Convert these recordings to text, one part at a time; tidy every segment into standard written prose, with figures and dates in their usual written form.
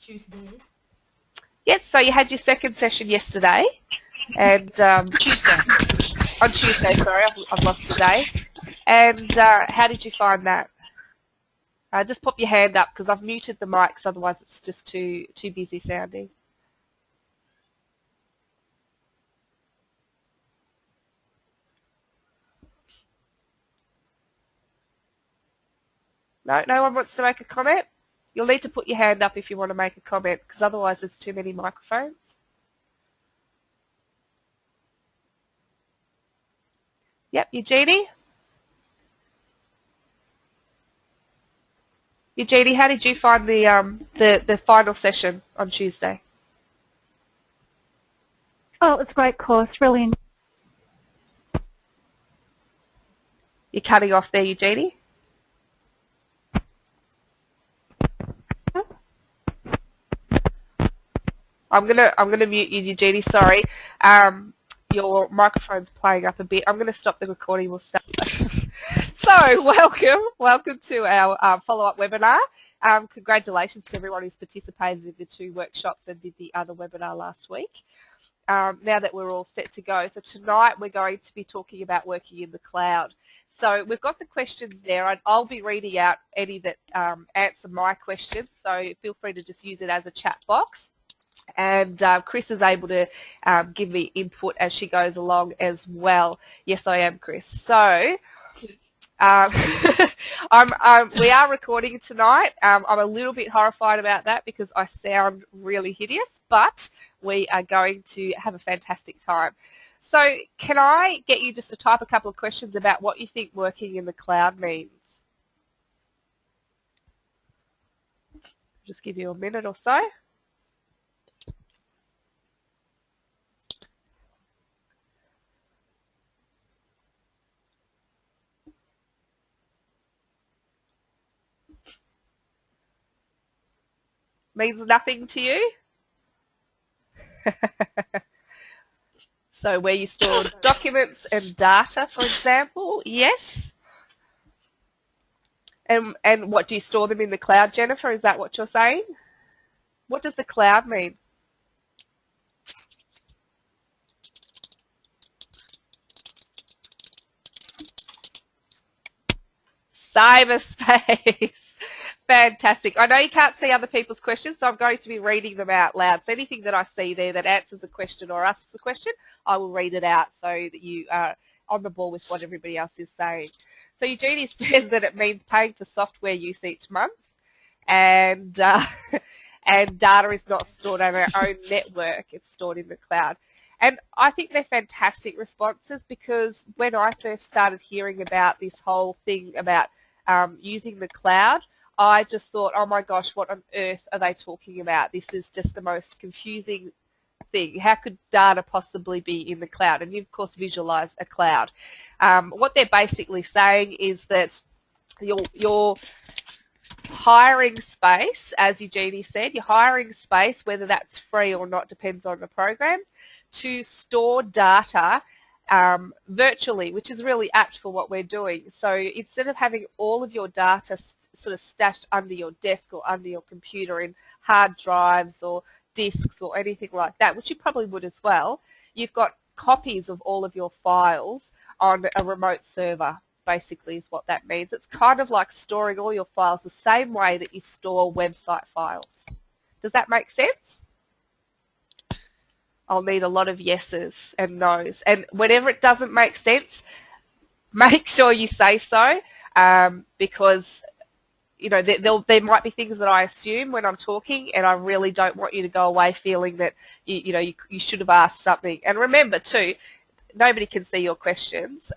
Tuesday. Yes, so you had your second session yesterday, and Tuesday. on Tuesday, sorry, I've lost the day. And how did you find that? Just pop your hand up because I've muted the mics, otherwise it's just too busy sounding. No one wants to make a comment? You'll need to put your hand up if you want to make a comment because otherwise there's too many microphones. Yep, Eugenie? Eugenie, how did you find the final session on Tuesday? Oh, it's a great course, really. You're cutting off there, Eugenie? I'm gonna mute you, Eugenie. Sorry, your microphone's playing up a bit. I'm gonna stop the recording. We'll start. So, welcome to our follow-up webinar. Congratulations to everyone who's participated in the 2 workshops and did the other webinar last week. Now that we're all set to go, so tonight we're going to be talking about working in the cloud. So we've got the questions there, and I'll be reading out any that answer my questions. So feel free to just use it as a chat box. And Chris is able to give me input as she goes along as well. Yes, I am, Chris. So we are recording tonight. I'm a little bit horrified about that because I sound really hideous, but we are going to have a fantastic time. So can I get you just to type a couple of questions about what you think working in the cloud means? Just give you a minute or so. Means nothing to you? So where you store documents and data, for example, yes? And what, do you store them in the cloud, Jennifer? Is that what you're saying? What does the cloud mean? Cyberspace. Fantastic. I know you can't see other people's questions, so I'm going to be reading them out loud. So anything that I see there that answers a question or asks a question, I will read it out so that you are on the ball with what everybody else is saying. So Eugenie says that it means paying for software use each month, and and data is not stored on our own network, it's stored in the cloud. And I think they're fantastic responses because when I first started hearing about this whole thing about using the cloud, I just thought, oh my gosh, what on earth are they talking about? This is just the most confusing thing. How could data possibly be in the cloud? And you, of course, visualize a cloud. What they're basically saying is that your hiring space, as Eugenie said, your hiring space, whether that's free or not, depends on the program, to store data virtually, which is really apt for what we're doing. So instead of having all of your data sort of stashed under your desk or under your computer in hard drives or disks or anything like that, which you probably would as well, you've got copies of all of your files on a remote server, basically is what that means. It's kind of like storing all your files the same way that you store website files. Does that make sense? I'll need a lot of yeses and nos. And whenever it doesn't make sense, make sure you say so because you know, there might be things that I assume when I'm talking, and I really don't want you to go away feeling that you should have asked something. And remember too, nobody can see your questions,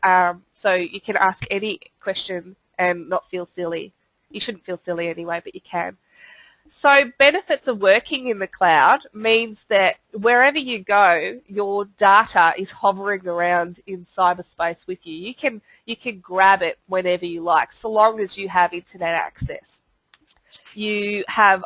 so you can ask any question and not feel silly. You shouldn't feel silly anyway, but you can. So benefits of working in the cloud means that wherever you go, your data is hovering around in cyberspace with you. You can grab it whenever you like, so long as you have internet access. You can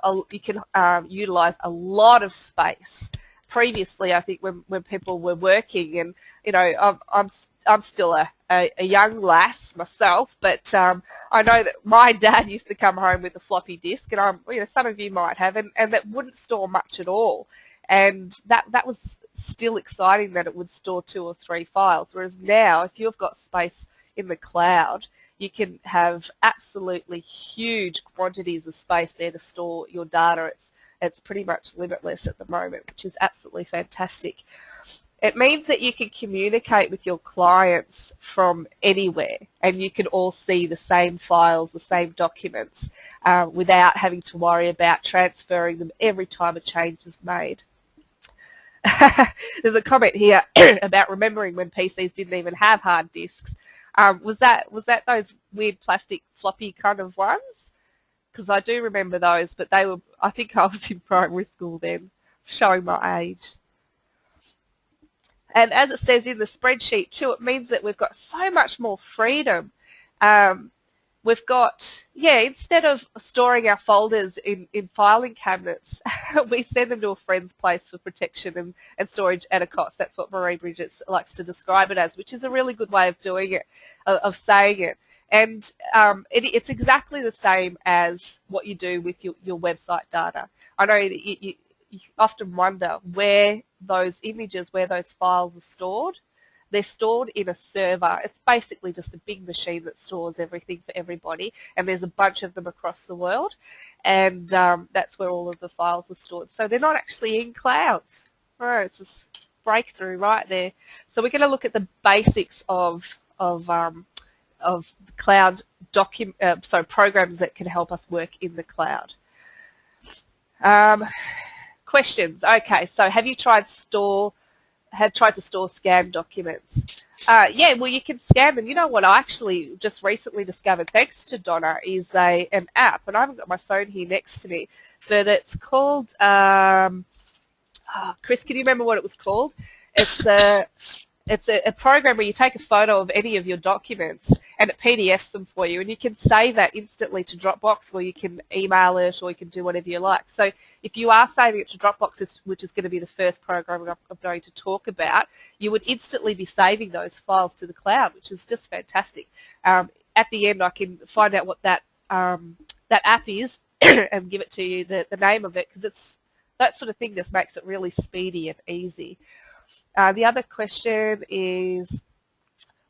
utilize a lot of space. Previously, I think when people were working, and I'm I'm still a young lass myself, but I know that my dad used to come home with a floppy disk, and some of you might have, and that wouldn't store much at all, and that was still exciting that it would store 2 or 3 files. Whereas now, if you've got space in the cloud, you can have absolutely huge quantities of space there to store your data. It's pretty much limitless at the moment, which is absolutely fantastic. It means that you can communicate with your clients from anywhere, and you can all see the same files, the same documents, without having to worry about transferring them every time a change is made. There's a comment here about remembering when PCs didn't even have hard disks. Was that those weird plastic floppy kind of ones? Because I do remember those, but they were, I think I was in primary school then, showing my age. And as it says in the spreadsheet too, it means that we've got so much more freedom. We've got, instead of storing our folders in filing cabinets, we send them to a friend's place for protection and storage at a cost. That's what Marie Bridget likes to describe it as, which is a really good way of doing it, of saying it. And it's exactly the same as what you do with your website data. I know that you often wonder where those images, where those files are stored. They're stored in a server. It's basically just a big machine that stores everything for everybody, and there's a bunch of them across the world, and that's where all of the files are stored. So they're not actually in clouds. Oh, it's a breakthrough right there. So we're going to look at the basics of cloud programs that can help us work in the cloud. Questions? Okay, so have you tried to store scanned documents? Yeah, well, you can scan them. You know what I actually just recently discovered, thanks to Donna, is an app, and I haven't got my phone here next to me, but it's called, Chris, can you remember what it was called? It's a program where you take a photo of any of your documents and it PDFs them for you, and you can save that instantly to Dropbox, or you can email it, or you can do whatever you like. So if you are saving it to Dropbox, which is going to be the first program I'm going to talk about, you would instantly be saving those files to the cloud, which is just fantastic. At the end, I can find out what that app is and give it to you, the name of it, because it's that sort of thing just makes it really speedy and easy. The other question is,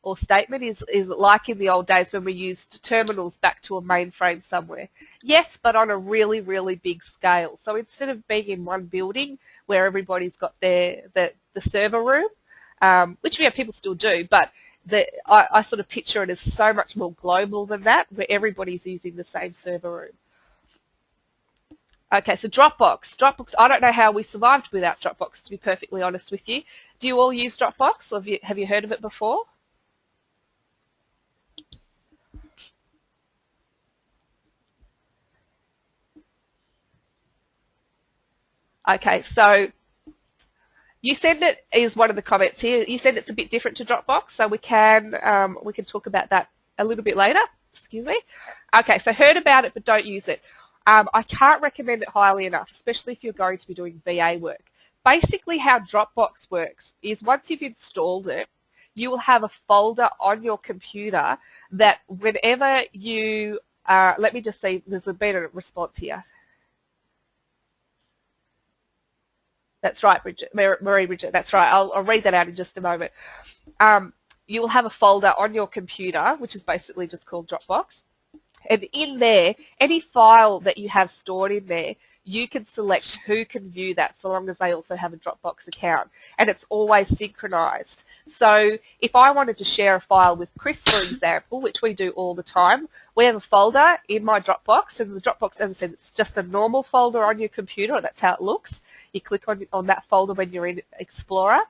or statement is like in the old days when we used terminals back to a mainframe somewhere? Yes, but on a really, really big scale. So instead of being in one building where everybody's got the server room, which people still do, but I sort of picture it as so much more global than that, where everybody's using the same server room. Okay, so Dropbox. Dropbox, I don't know how we survived without Dropbox, to be perfectly honest with you. Do you all use Dropbox, or have you heard of it before? Okay, so you said it is one of the comments here. You said it's a bit different to Dropbox, so we can talk about that a little bit later. Excuse me. Okay, so heard about it but don't use it. I can't recommend it highly enough, especially if you're going to be doing VA work. Basically how Dropbox works is once you've installed it, you will have a folder on your computer that whenever you, let me just see, there's been a response here. That's right, Bridget, Marie Bridget, that's right. I'll read that out in just a moment. You will have a folder on your computer, which is basically just called Dropbox. And in there, any file that you have stored in there, you can select who can view that so long as they also have a Dropbox account. And it's always synchronized. So if I wanted to share a file with Chris, for example, which we do all the time, we have a folder in my Dropbox, and the Dropbox, as I said, it's just a normal folder on your computer. That's how it looks. You click on that folder when you're in Explorer,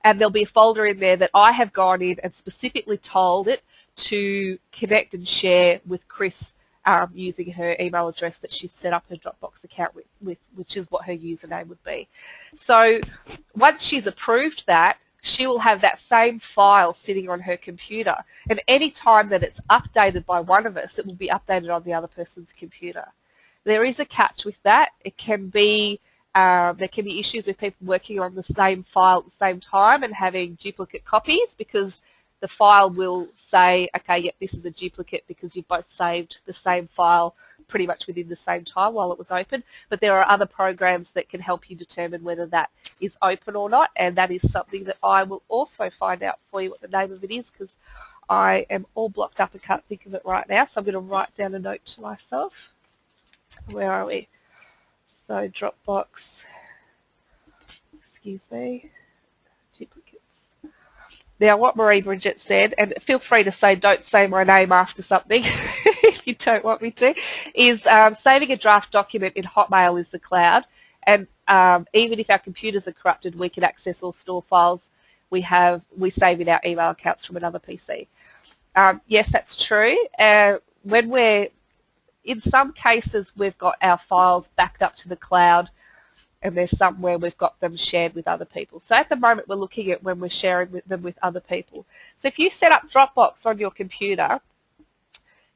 and there'll be a folder in there that I have gone in and specifically told it to connect and share with Chris using her email address that she's set up her Dropbox account with, which is what her username would be. So once she's approved that, she will have that same file sitting on her computer, and any time that it's updated by one of us, it will be updated on the other person's computer. There is a catch with that. It can be There can be issues with people working on the same file at the same time and having duplicate copies, because the file will say, okay, yep, this is a duplicate because you've both saved the same file pretty much within the same time while it was open. But there are other programs that can help you determine whether that is open or not, and that is something that I will also find out for you what the name of it is, because I am all blocked up and can't think of it right now. So I'm going to write down a note to myself. Where are we? So Dropbox, excuse me, duplicates. Now what Marie Bridget said, and feel free to say don't say my name after something if you don't want me to, is saving a draft document in Hotmail is the cloud, and even if our computers are corrupted, we can access or store files we save in our email accounts from another PC. Yes, that's true. When we're in some cases, we've got our files backed up to the cloud, and there's somewhere we've got them shared with other people. So at the moment, we're looking at when we're sharing them with other people. So if you set up Dropbox on your computer,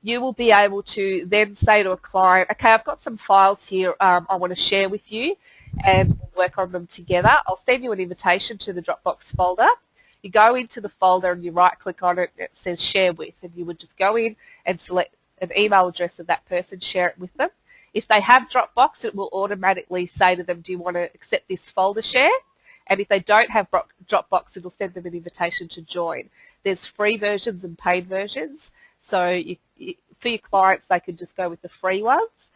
you will be able to then say to a client, okay, I've got some files here I want to share with you, and we'll work on them together. I'll send you an invitation to the Dropbox folder. You go into the folder and you right-click on it, and it says Share With, and you would just go in and select an email address of that person, share it with them. If they have Dropbox, it will automatically say to them, do you want to accept this folder share? And if they don't have Dropbox, it will send them an invitation to join. There's free versions and paid versions. So for your clients, they could just go with the free ones.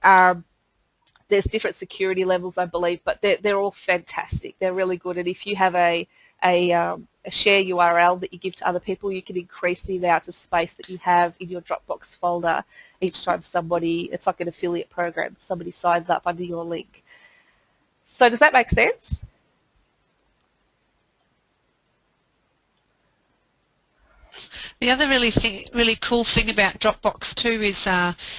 There's different security levels, I believe, but they're all fantastic. They're really good. And if you have a share URL that you give to other people, you can increase the amount of space that you have in your Dropbox folder each time it's like an affiliate program, somebody signs up under your link. So does that make sense? The other really cool thing about Dropbox too is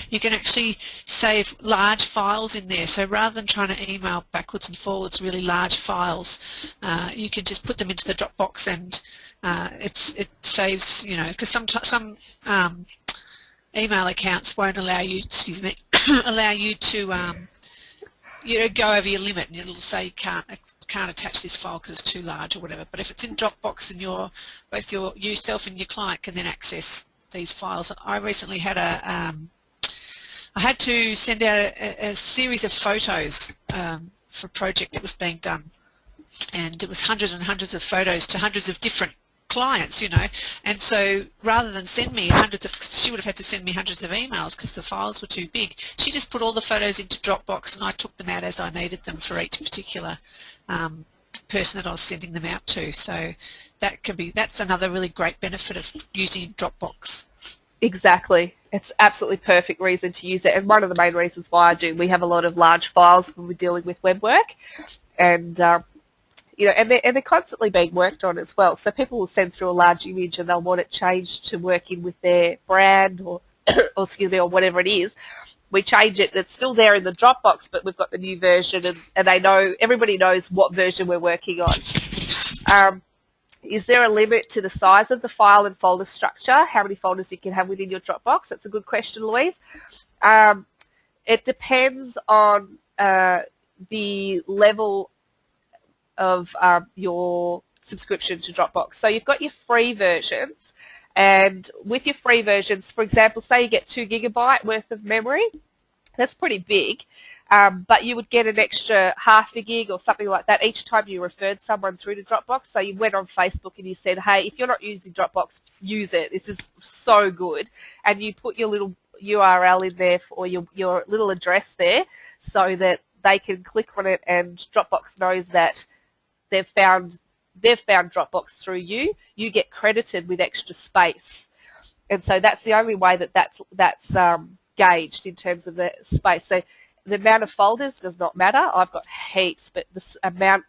you can actually save large files in there. So rather than trying to email backwards and forwards really large files, you can just put them into the Dropbox, and it saves, because some email accounts won't allow you, allow you to go over your limit, and it'll say you can't attach this file because it's too large or whatever. But if it's in Dropbox, and both yourself and your client can then access these files. I recently had I had to send out a series of photos for a project that was being done, and it was hundreds and hundreds of photos to hundreds of different clients, and so rather than send me she would have had to send me hundreds of emails because the files were too big. She just put all the photos into Dropbox, and I took them out as I needed them for each particular person that I was sending them out to. So that's another really great benefit of using Dropbox. Exactly. It's absolutely perfect reason to use it, and one of the main reasons why we have a lot of large files when we're dealing with web work, and and they're constantly being worked on as well. So people will send through a large image and they'll want it changed to work in with their brand or or whatever it is. We change it. It's still there in the Dropbox, but we've got the new version, and everybody knows what version we're working on. Is there a limit to the size of the file and folder structure? How many folders you can have within your Dropbox? That's a good question, Louise. It depends on the level of your subscription to Dropbox. So you've got your free versions, and with your free versions, for example, say you get 2 GB worth of memory, that's pretty big, but you would get an extra half a gig or something like that each time you referred someone through to Dropbox. So you went on Facebook and you said, hey, if you're not using Dropbox, use it. This is so good. And you put your little URL in there, or your little address there, so that they can click on it, and Dropbox knows that they've found Dropbox through you. You get credited with extra space, and so that's the only way that's gauged in terms of the space. So the amount of folders does not matter. I've got heaps, but the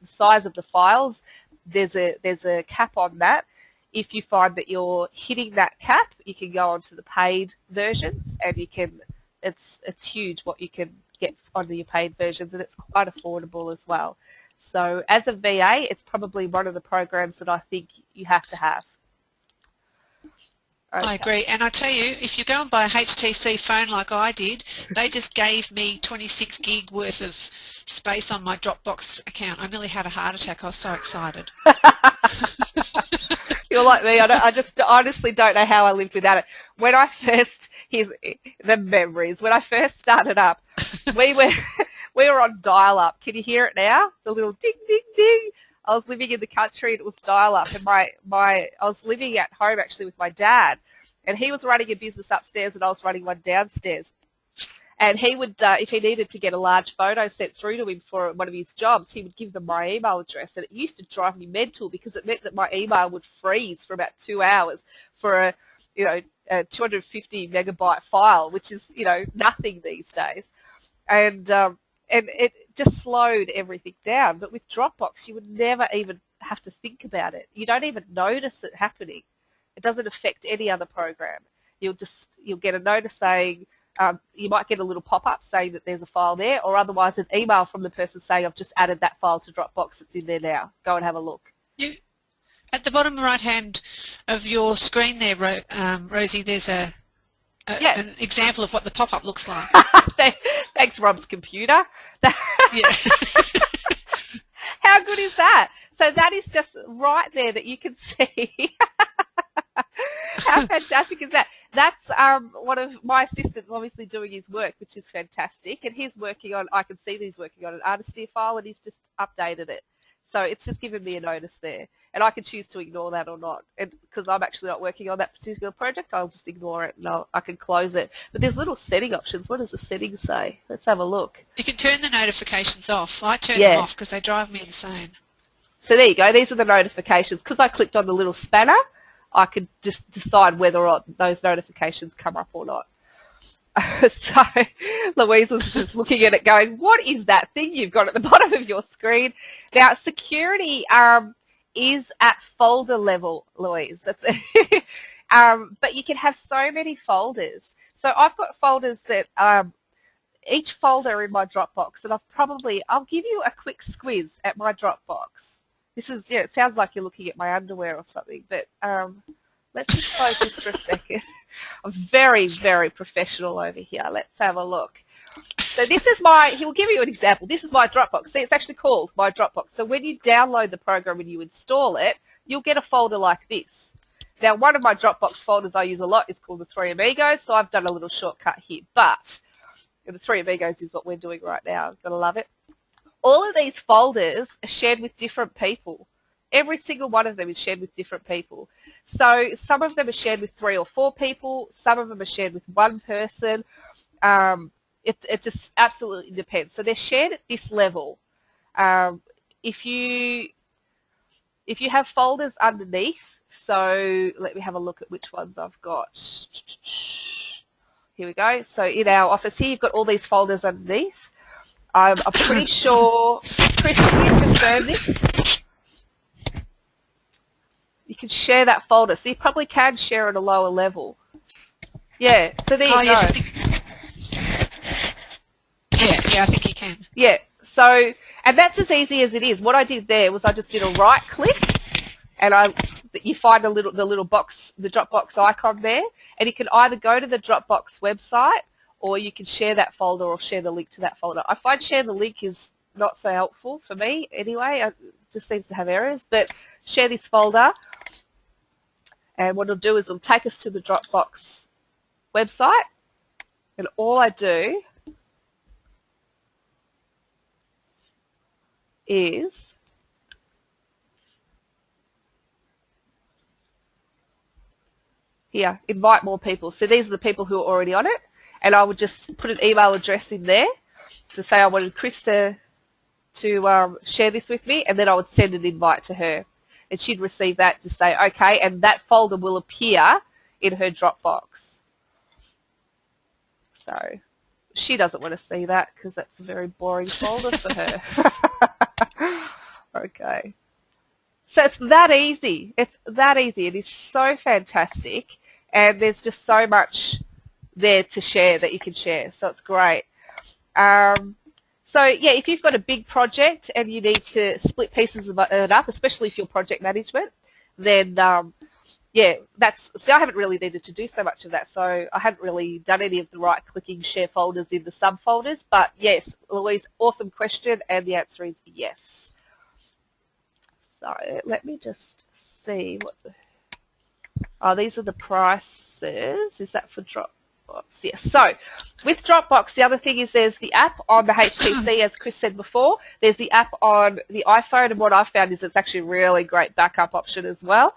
size of the files, there's a cap on that. If you find that you're hitting that cap, you can go onto the paid versions, and it's huge what you can get onto your paid versions, and it's quite affordable as well. So as a VA, it's probably one of the programs that I think you have to have. I agree. And I tell you, if you go and buy a HTC phone like I did, they just gave me 26 gig worth of space on my Dropbox account. I nearly had a heart attack. I was so excited. You're like me. I just honestly don't know how I lived without it. When I first, here's the memories. When I first started up, we were on dial-up. Can you hear it now? The little ding, ding, ding. I was living in the country and it was dial-up, and I was living at home actually with my dad, and he was running a business upstairs and I was running one downstairs. And he would, if he needed to get a large photo sent through to him for one of his jobs, he would give them my email address. And it used to drive me mental because it meant that my email would freeze for about 2 hours for a 250 megabyte file, which is, nothing these days. And it just slowed everything down. But with Dropbox, you would never even have to think about it. You don't even notice it happening. It doesn't affect any other program. You'll get a notice saying, you might get a little pop-up saying that there's a file there, or otherwise an email from the person saying, I've just added that file to Dropbox. It's in there now. Go and have a look. At the bottom right hand of your screen there, Rosie, there's an example of what the pop-up looks like. Thanks, Rob's computer. Yeah. How good is that? So that is just right there that you can see. How fantastic is that? That's one of my assistants obviously doing his work, which is fantastic. And he's working on, I can see that he's working on an Artisteer file, and he's just updated it. So it's just given me a notice there. And I can choose to ignore that or not. And because I'm actually not working on that particular project, I'll just ignore it and I can close it. But there's little setting options. What does the settings say? Let's have a look. You can turn the notifications off. I turn them off because they drive me insane. So there you go. These are the notifications. Because I clicked on the little spanner, I could just decide whether or not those notifications come up or not. So Louise was just looking at it going, what is that thing you've got at the bottom of your screen? Now, security is at folder level, Louise. That's but you can have so many folders. So I've got folders that each folder in my Dropbox, and I'll give you a quick squiz at my Dropbox. This is, it sounds like you're looking at my underwear or something, but let's just close this for a second. I'm very, very professional over here. Let's have a look. So this is he'll give you an example. This is my Dropbox. See, it's actually called my Dropbox. So when you download the program and you install it, you'll get a folder like this. Now, one of my Dropbox folders I use a lot is called the Three Amigos, so I've done a little shortcut here. But the Three Amigos is what we're doing right now. I'm going to love it. All of these folders are shared with different people. Every single one of them is shared with different people. So some of them are shared with 3 or 4 people. Some of them are shared with 1 person. It just absolutely depends. So they're shared at this level. If you have folders underneath, so let me have a look at which ones I've got. Here we go. So in our office here, you've got all these folders underneath. I'm pretty sure, Chris, can you confirm this? You can share that folder. So you probably can share at a lower level. Yeah, so there you go. Yes, I think you can. Yeah, so, and that's as easy as it is. What I did there was I just did a right click, and you find the little box, the Dropbox icon there, and you can either go to the Dropbox website, or you can share that folder or share the link to that folder. I find share the link is not so helpful for me anyway. It just seems to have errors. But share this folder, and what it'll do is it'll take us to the Dropbox website, and all I do is here, invite more people. So these are the people who are already on it. And I would just put an email address in there to say I wanted Chris to share this with me, and then I would send an invite to her. And she'd receive that, just say, okay, and that folder will appear in her Dropbox. So she doesn't want to see that because that's a very boring folder for her. Okay. So it's that easy. It's that easy. It is so fantastic, and there's just so much there to share that you can share, so it's great. So yeah, if you've got a big project and you need to split pieces of it up, especially if you're project management, then yeah, see, I haven't really needed to do so much of that, so I hadn't really done any of the right-clicking share folders in the subfolders, but yes, Louise, awesome question, and the answer is yes. So let me just see what the, oh, these are the prices. Is that for Dropbox? Yes. So with Dropbox, the other thing is there's the app on the HTC, as Chris said before. There's the app on the iPhone, and what I've found is it's actually a really great backup option as well.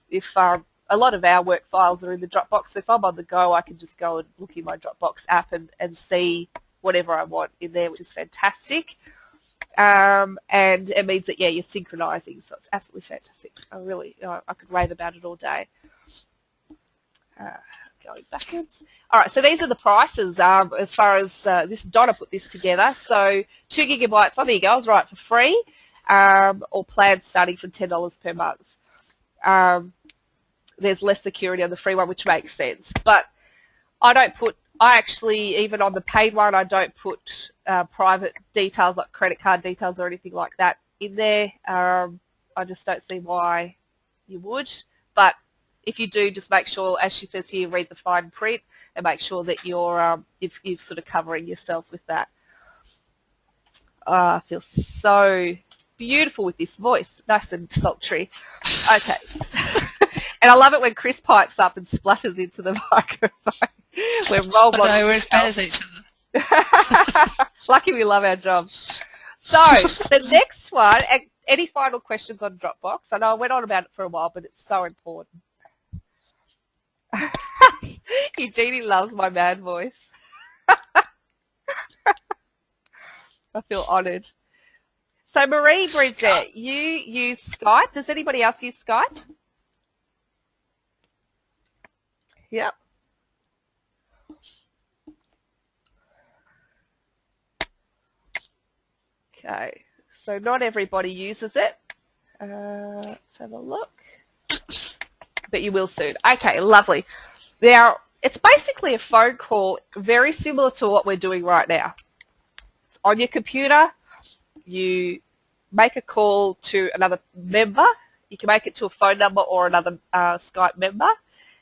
If a lot of our work files are in the Dropbox, so if I'm on the go, I can just go and look in my Dropbox app and see whatever I want in there, which is fantastic. And it means that, yeah, you're synchronizing, so it's absolutely fantastic. I could rave about it all day. Going backwards. All right, so these are the prices as far as this. Donna put this together. So 2 gigabytes, oh, there you go, I was right, for free, or plans starting from $10 per month. There's less security on the free one, which makes sense. But I actually, even on the paid one, I don't put private details like credit card details or anything like that in there. I just don't see why you would. But if you do, just make sure, as she says here, read the fine print and make sure that you're you're sort of covering yourself with that. I feel so beautiful with this voice, nice and sultry. Okay. And I love it when Chris pipes up and splutters into the microphone. We're role modeling. No, we're as bad as each other. Lucky we love our job. So the next one, any final questions on Dropbox? I know I went on about it for a while, but it's so important. Eugenie loves my man voice. I feel honoured. So Marie Bridget, you use Skype. Does anybody else use Skype? Yep. Okay, so not everybody uses it. Let's have a look. But you will soon. Okay, lovely. Now, it's basically a phone call very similar to what we're doing right now. It's on your computer. You make a call to another member. You can make it to a phone number or another Skype member.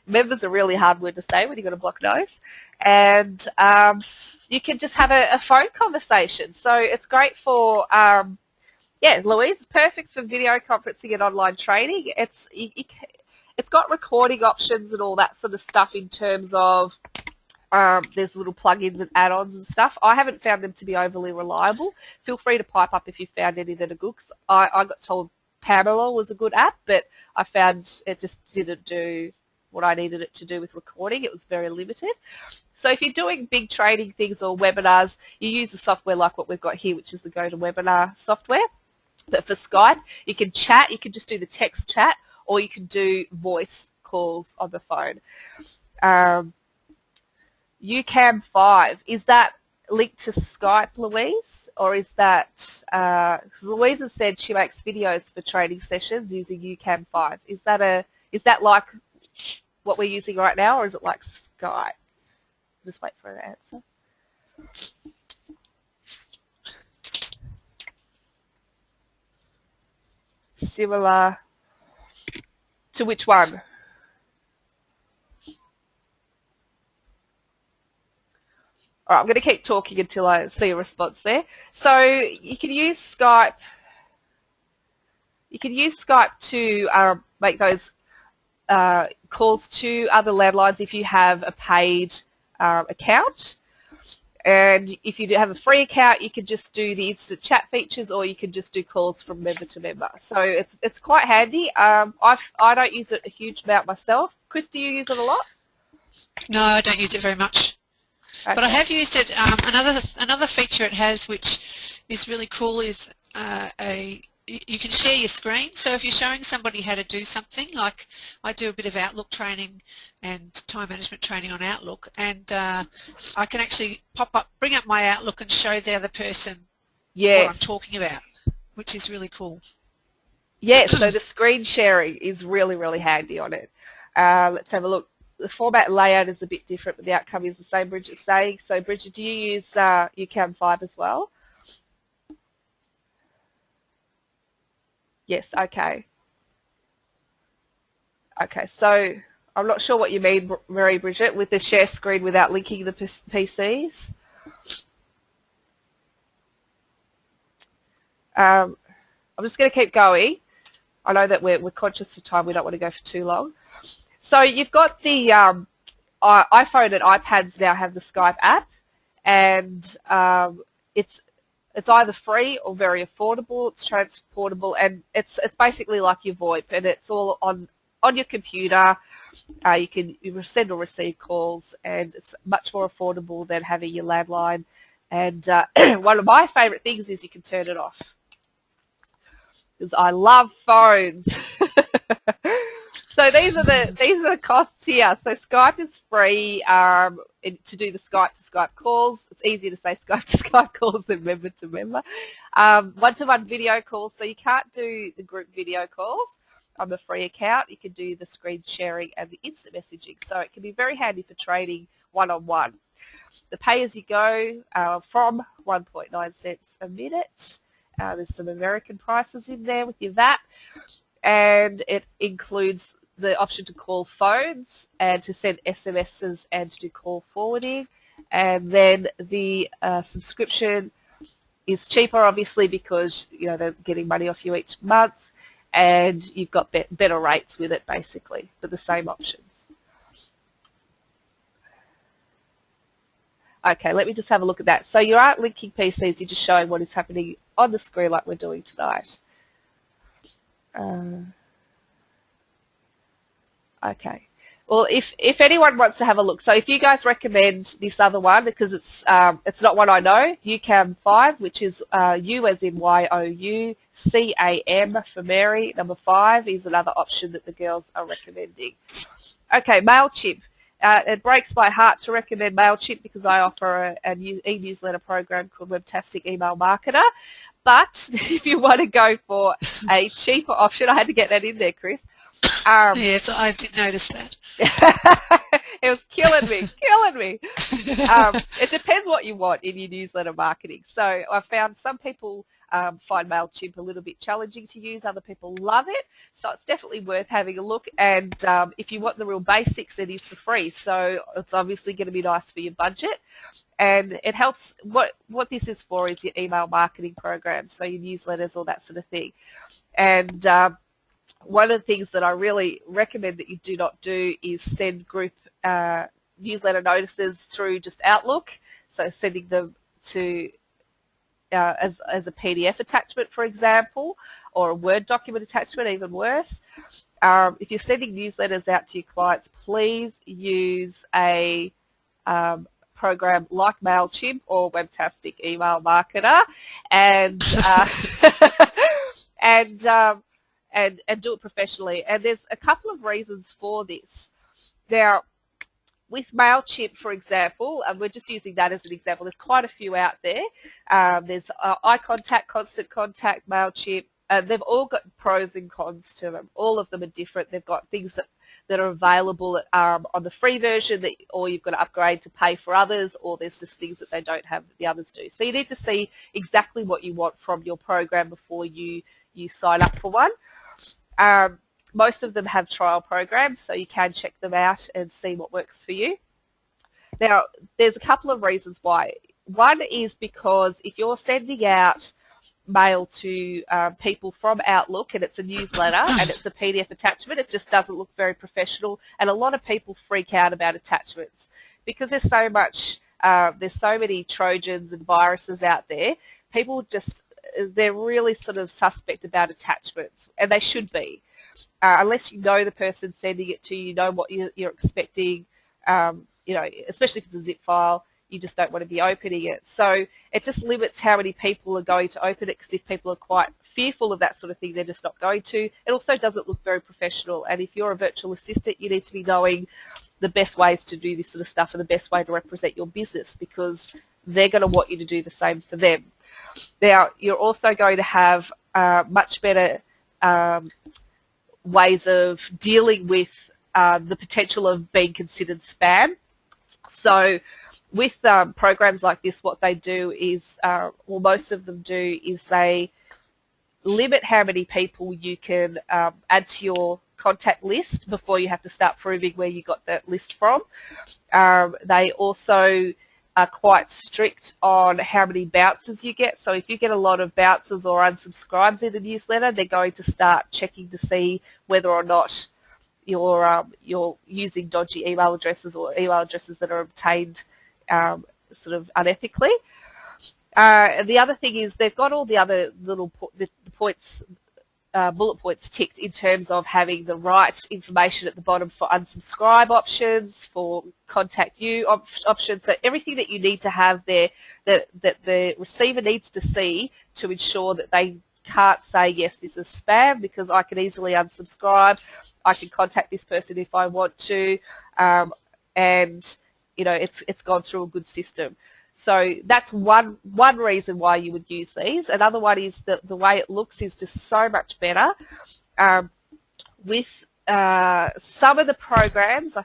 Member's a really hard word to say when you've got a blocked nose. And you can just have a phone conversation. So it's great for, yeah, Louise, it's perfect for video conferencing and online training. It's got recording options and all that sort of stuff in terms of there's little plugins and add-ons and stuff. I haven't found them to be overly reliable. Feel free to pipe up if you found any that are good. I got told Pamela was a good app, but I found it just didn't do what I needed it to do with recording. It was very limited. So if you're doing big training things or webinars, you use a software like what we've got here, which is the GoToWebinar software. But for Skype, you can chat. You can just do the text chat, or you can do voice calls on the phone. UCam 5, is that linked to Skype, Louise? Or is that, Louise has said she makes videos for training sessions using UCam 5. Is that like what we're using right now, or is it like Skype? Just wait for an answer. Similar to which one? All right, I'm going to keep talking until I see a response there. So you can use Skype. You can use Skype to make those calls to other landlines if you have a paid account. And if you do have a free account, you can just do the instant chat features, or you can just do calls from member to member. So it's quite handy. I don't use it a huge amount myself. Chris, do you use it a lot? No, I don't use it very much. Okay. But I have used it. Another feature it has, which is really cool, is you can share your screen. So if you're showing somebody how to do something, like I do a bit of Outlook training and time management training on Outlook, and I can actually bring up my Outlook and show the other person what I'm talking about, which is really cool. Yes, so the screen sharing is really, really handy on it. Let's have a look. The format and layout is a bit different, but the outcome is the same, Bridget's saying. So, Bridget, do you use UCam 5 as well? Yes, okay. Okay, so I'm not sure what you mean, Mary Bridget, with the share screen without linking the PCs. I'm just going to keep going. I know that we're conscious of time. We don't want to go for too long. So you've got the iPhone and iPads now have the Skype app, and it's either free or very affordable. It's transportable, and it's basically like your VoIP, and it's all on your computer. You can send or receive calls, and it's much more affordable than having your landline. And one of my favourite things is you can turn it off, because I love phones. So these are the costs here. So Skype is free to do the Skype to Skype calls. It's easier to say Skype to Skype calls than member to member. One-to-one video calls. So you can't do the group video calls on the free account. You can do the screen sharing and the instant messaging. So it can be very handy for trading one-on-one. The pay-as-you-go from 1.9 cents a minute. There's some American prices in there with your VAT, and it includes the option to call phones and to send SMSs and to do call forwarding. And then the subscription is cheaper, obviously, because they're getting money off you each month, and you've got better rates with it, basically, for the same options. Okay, let me just have a look at that. So you aren't linking PCs, you're just showing what is happening on the screen like we're doing tonight. Okay. Well, if anyone wants to have a look, so if you guys recommend this other one, because it's not one I know, UCAM 5, which is U as in Y-O-U, C-A-M for Mary, number 5 is another option that the girls are recommending. Okay, MailChimp. It breaks my heart to recommend MailChimp because I offer an e-newsletter program called Webtastic Email Marketer. But if you want to go for a cheaper option, I had to get that in there, Chris. Yes, I did notice that. It was killing me. It depends what you want in your newsletter marketing. So I found some people find MailChimp a little bit challenging to use. Other people love it. So it's definitely worth having a look. And if you want the real basics, it is for free. So it's obviously going to be nice for your budget. And it helps, what this is for is your email marketing programs, so your newsletters, all that sort of thing. And one of the things that I really recommend that you do not do is send group newsletter notices through just Outlook. So sending them to as a PDF attachment, for example, or a Word document attachment, even worse. If you're sending newsletters out to your clients, please use a program like MailChimp or Webtastic Email Marketer, and and do it professionally. And there's a couple of reasons for this. Now, with MailChimp, for example, and we're just using that as an example, there's quite a few out there. There's iContact, Constant Contact, MailChimp. They've all got pros and cons to them. All of them are different. They've got things that are available on the free version, or you've got to upgrade to pay for others, or there's just things that they don't have that the others do. So you need to see exactly what you want from your program before you sign up for one. Most of them have trial programs, so you can check them out and see what works for you. Now, there's a couple of reasons why. One is because if you're sending out mail to people from Outlook and it's a newsletter and it's a PDF attachment, it just doesn't look very professional, and a lot of people freak out about attachments because there's so many Trojans and viruses out there. People they're really sort of suspect about attachments, and they should be. Unless you know the person sending it to you, know what you're expecting, especially if it's a zip file, you just don't want to be opening it. So it just limits how many people are going to open it, because if people are quite fearful of that sort of thing, they're just not going to. It also doesn't look very professional, and if you're a virtual assistant, you need to be knowing the best ways to do this sort of stuff and the best way to represent your business, because they're going to want you to do the same for them. Now, you're also going to have much better ways of dealing with the potential of being considered spam. So with programs like this, what they do is, most of them do, is they limit how many people you can add to your contact list before you have to start proving where you got that list from. They also are quite strict on how many bounces you get. So if you get a lot of bounces or unsubscribes in the newsletter, they're going to start checking to see whether or not you're using dodgy email addresses or email addresses that are obtained sort of unethically. And the other thing is they've got all the other little points, bullet points ticked in terms of having the right information at the bottom for unsubscribe options, for contact you options, so everything that you need to have there that the receiver needs to see to ensure that they can't say, yes, this is spam, because I can easily unsubscribe. I can contact this person if I want to, and it's gone through a good system. So that's one reason why you would use these. Another one is that the way it looks is just so much better. With some of the programs,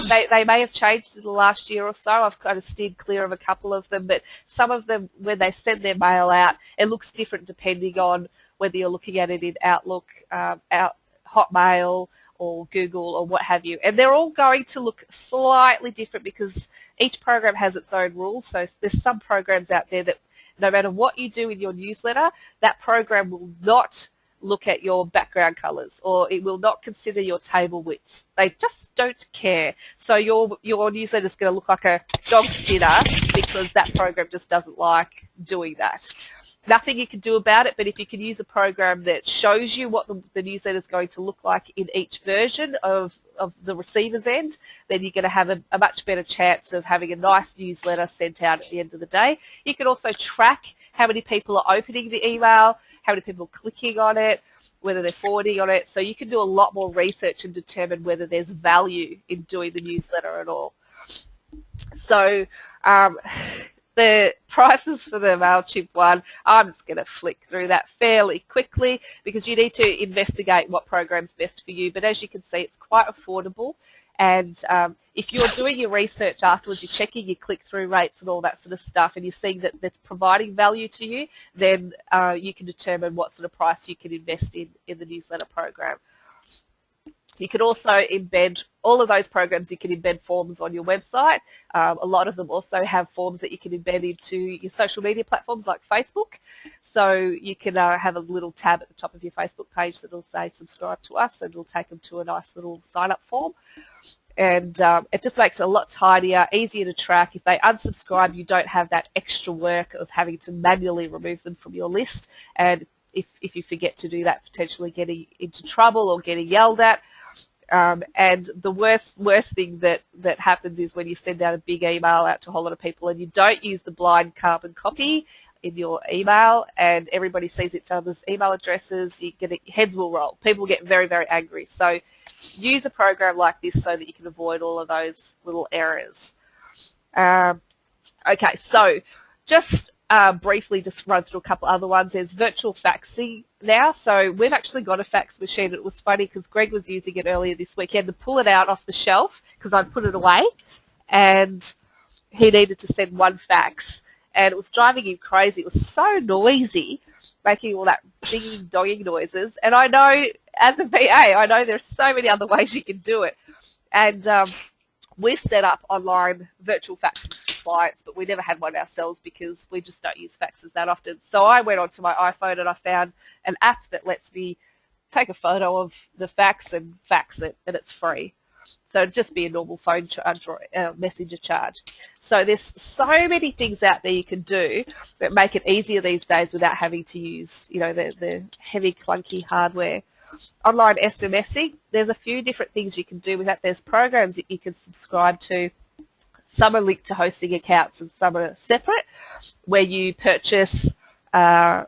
they may have changed in the last year or so. I've kind of steered clear of a couple of them, but some of them, when they send their mail out, it looks different depending on whether you're looking at it in Outlook, Hotmail, or Google, or what have you. And they're all going to look slightly different because each program has its own rules. So there's some programs out there that no matter what you do in your newsletter, that program will not look at your background colors, or it will not consider your table widths. They just don't care. So your newsletter is going to look like a dog's dinner because that program just doesn't like doing that. Nothing you can do about it, but if you can use a program that shows you what the newsletter is going to look like in each version of the receiver's end, then you're going to have a much better chance of having a nice newsletter sent out at the end of the day. You can also track how many people are opening the email, how many people are clicking on it, whether they're forwarding on it. So you can do a lot more research and determine whether there's value in doing the newsletter at all. So the prices for the MailChimp one, I'm just going to flick through that fairly quickly because you need to investigate what program's best for you. But as you can see, it's quite affordable. And if you're doing your research afterwards, you're checking your click-through rates and all that sort of stuff, and you're seeing that that's providing value to you, then you can determine what sort of price you can invest in the newsletter program. You can also embed all of those programs. You can embed forms on your website. A lot of them also have forms that you can embed into your social media platforms like Facebook. So you can have a little tab at the top of your Facebook page that will say subscribe to us, and it'll take them to a nice little sign-up form. And it just makes it a lot tidier, easier to track. If they unsubscribe, you don't have that extra work of having to manually remove them from your list. And if you forget to do that, potentially getting into trouble or getting yelled at. And the worst thing that happens is when you send out a big email out to a whole lot of people and you don't use the blind carbon copy in your email, and everybody sees each other's email addresses, heads will roll. People get very, very angry. So use a program like this so that you can avoid all of those little errors. Okay, so just briefly just run through a couple other ones. There's virtual faxing now. So we've actually got a fax machine. It was funny because Greg was using it earlier this week. He had to pull it out off the shelf because I'd put it away, and he needed to send one fax. And it was driving him crazy. It was so noisy, making all that dinging, donging noises. And I know, as a VA, I know there's so many other ways you can do it. And we've set up online virtual faxes for clients, but we never had one ourselves because we just don't use faxes that often. So I went onto my iPhone and I found an app that lets me take a photo of the fax and fax it, and it's free. So it'd just be a normal phone charge or messenger charge. So there's so many things out there you can do that make it easier these days without having to use, the heavy, clunky hardware. Online SMSing, there's a few different things you can do with that. There's programs that you can subscribe to. Some are linked to hosting accounts and some are separate, where you purchase a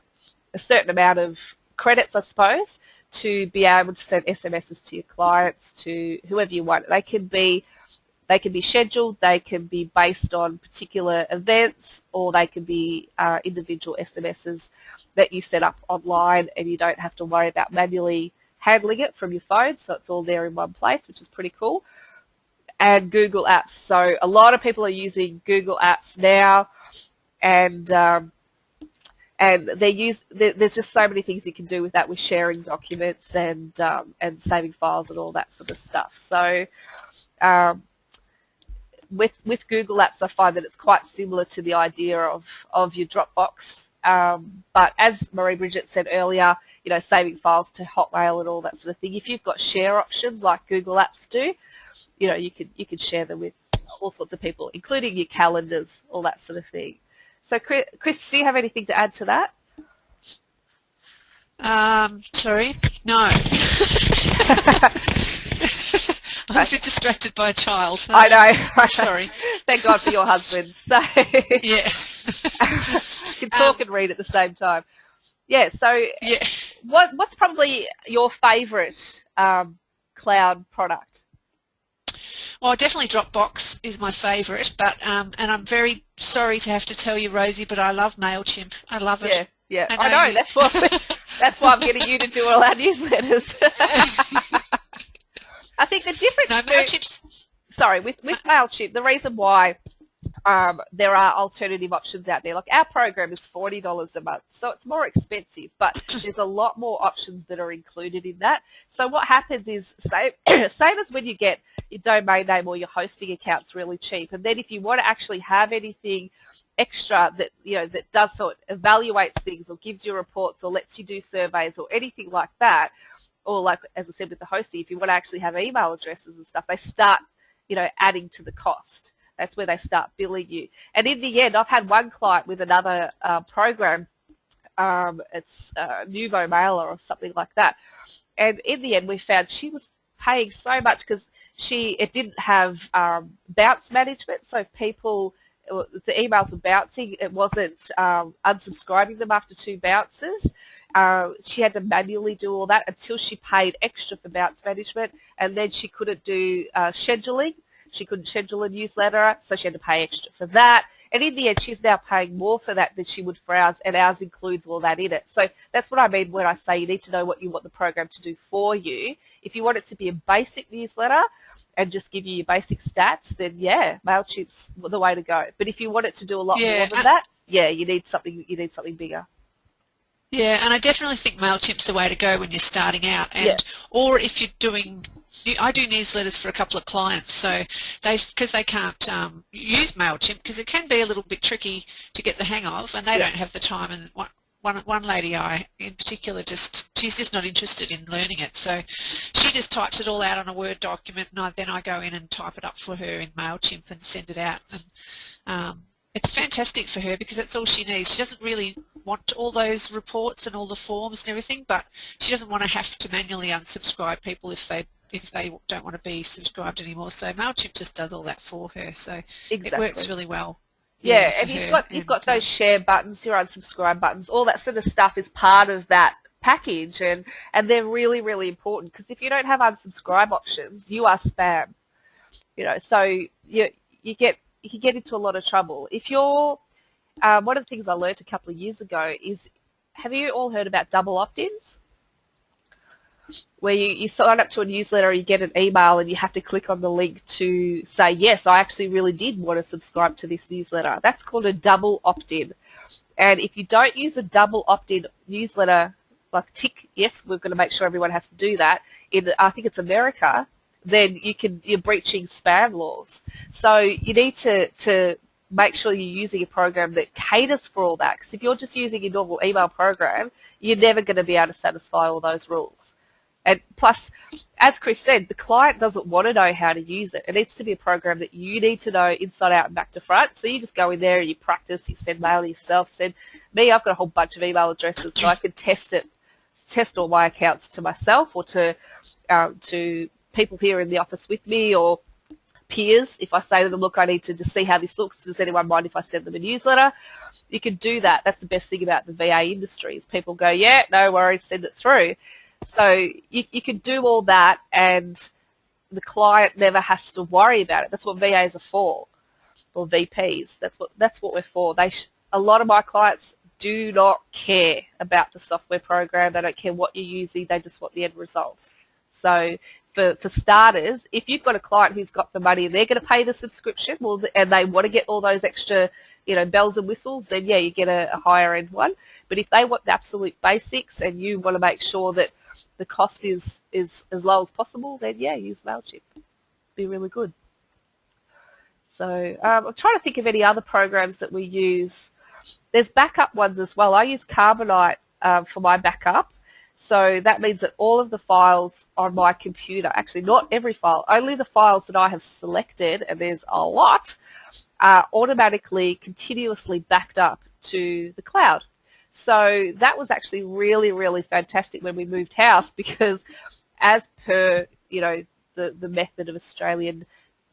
certain amount of credits, I suppose, to be able to send SMSs to your clients, to whoever you want. They can be scheduled, they can be based on particular events, or they can be individual SMSs that you set up online, and you don't have to worry about manually handling it from your phone, so it's all there in one place, which is pretty cool. And Google Apps. So a lot of people are using Google Apps now, and and there's just so many things you can do with that, with sharing documents and saving files and all that sort of stuff. So with Google Apps, I find that it's quite similar to the idea of your Dropbox. But as Marie-Bridget said earlier, saving files to Hotmail and all that sort of thing. If you've got share options like Google Apps do, you can share them with all sorts of people, including your calendars, all that sort of thing. So Chris, do you have anything to add to that? Sorry, no. I was a bit distracted by a child. I know. Sorry. Thank God for your husband. So yeah. You can talk and read at the same time. Yeah. So yeah. What's probably your favourite cloud product? Well, definitely Dropbox is my favourite, but and I'm very sorry to have to tell you, Rosie, but I love MailChimp. I love it. Yeah. I know. That's why I'm getting you to do all our newsletters. I think the difference. No, MailChimp's. Sorry, with MailChimp, the reason why there are alternative options out there. Like our program is $40 a month, so it's more expensive, but there's a lot more options that are included in that. So what happens is, same as when you get your domain name or your hosting accounts really cheap, and then if you want to actually have anything extra that that does sort of evaluates things or gives you reports or lets you do surveys or anything like that, or like as I said with the hosting, if you want to actually have email addresses and stuff, they start adding to the cost. That's where they start billing you. And in the end, I've had one client with another program, it's Nuvo Mailer or something like that. And in the end, we found she was paying so much because it didn't have bounce management. So the emails were bouncing. It wasn't unsubscribing them after 2 bounces. She had to manually do all that until she paid extra for bounce management, and then she couldn't do scheduling. She couldn't schedule a newsletter, so she had to pay extra for that. And in the end, she's now paying more for that than she would for ours, and ours includes all that in it. So that's what I mean when I say you need to know what you want the program to do for you. If you want it to be a basic newsletter and just give you your basic stats, then yeah, MailChimp's the way to go. But if you want it to do a lot more than that, yeah, you need something bigger. Yeah, and I definitely think MailChimp's the way to go when you're starting out, or if you're doing. I do newsletters for a couple of clients, so because they can't use MailChimp because it can be a little bit tricky to get the hang of, and they don't have the time. And one lady in particular she's just not interested in learning it, so she just types it all out on a Word document, and then I go in and type it up for her in MailChimp and send it out. And it's fantastic for her because that's all she needs. She doesn't really want all those reports and all the forms and everything, but she doesn't want to have to manually unsubscribe people if they don't want to be subscribed anymore. So MailChimp just does all that for her. So It works really well. Yeah, and you've got those share buttons, your unsubscribe buttons, all that sort of stuff is part of that package, and they're really, really important because if you don't have unsubscribe options, you are spam. So you can get into a lot of trouble. If you're one of the things I learned a couple of years ago is, have you all heard about double opt-ins? Where you sign up to a newsletter, you get an email, and you have to click on the link to say, yes, I actually really did want to subscribe to this newsletter. That's called a double opt-in. And if you don't use a double opt-in newsletter, like tick, yes, we're going to make sure everyone has to do that, I think it's America, then you're breaching spam laws. So you need to make sure you're using a program that caters for all that. Because if you're just using your normal email program, you're never going to be able to satisfy all those rules. And plus, as Chris said, the client doesn't want to know how to use it. It needs to be a program that you need to know inside out and back to front. So you just go in there and you practice, you send mail to yourself. I've got a whole bunch of email addresses so I can test all my accounts to myself or to people here in the office with me or peers. If I say to them, look, I need to just see how this looks. Does anyone mind if I send them a newsletter? You can do that. That's the best thing about the VA industry is people go, yeah, no worries, send it through. So you can do all that and the client never has to worry about it. That's what VAs are for, or VPs. That's what we're for. A lot of my clients do not care about the software program. They don't care what you're using. They just want the end results. So for starters, if you've got a client who's got the money and they're going to pay the subscription, and they want to get all those extra bells and whistles, then yeah, you get a higher end one. But if they want the absolute basics and you want to make sure that the cost is as low as possible, then yeah, use MailChimp. Be really good. So I'm trying to think of any other programs that we use. There's backup ones as well. I use Carbonite for my backup. So that means that all of the files on my computer, actually not every file, only the files that I have selected, and there's a lot, are automatically, continuously backed up to the cloud. So that was actually really, really fantastic when we moved house, because as per, the method of Australian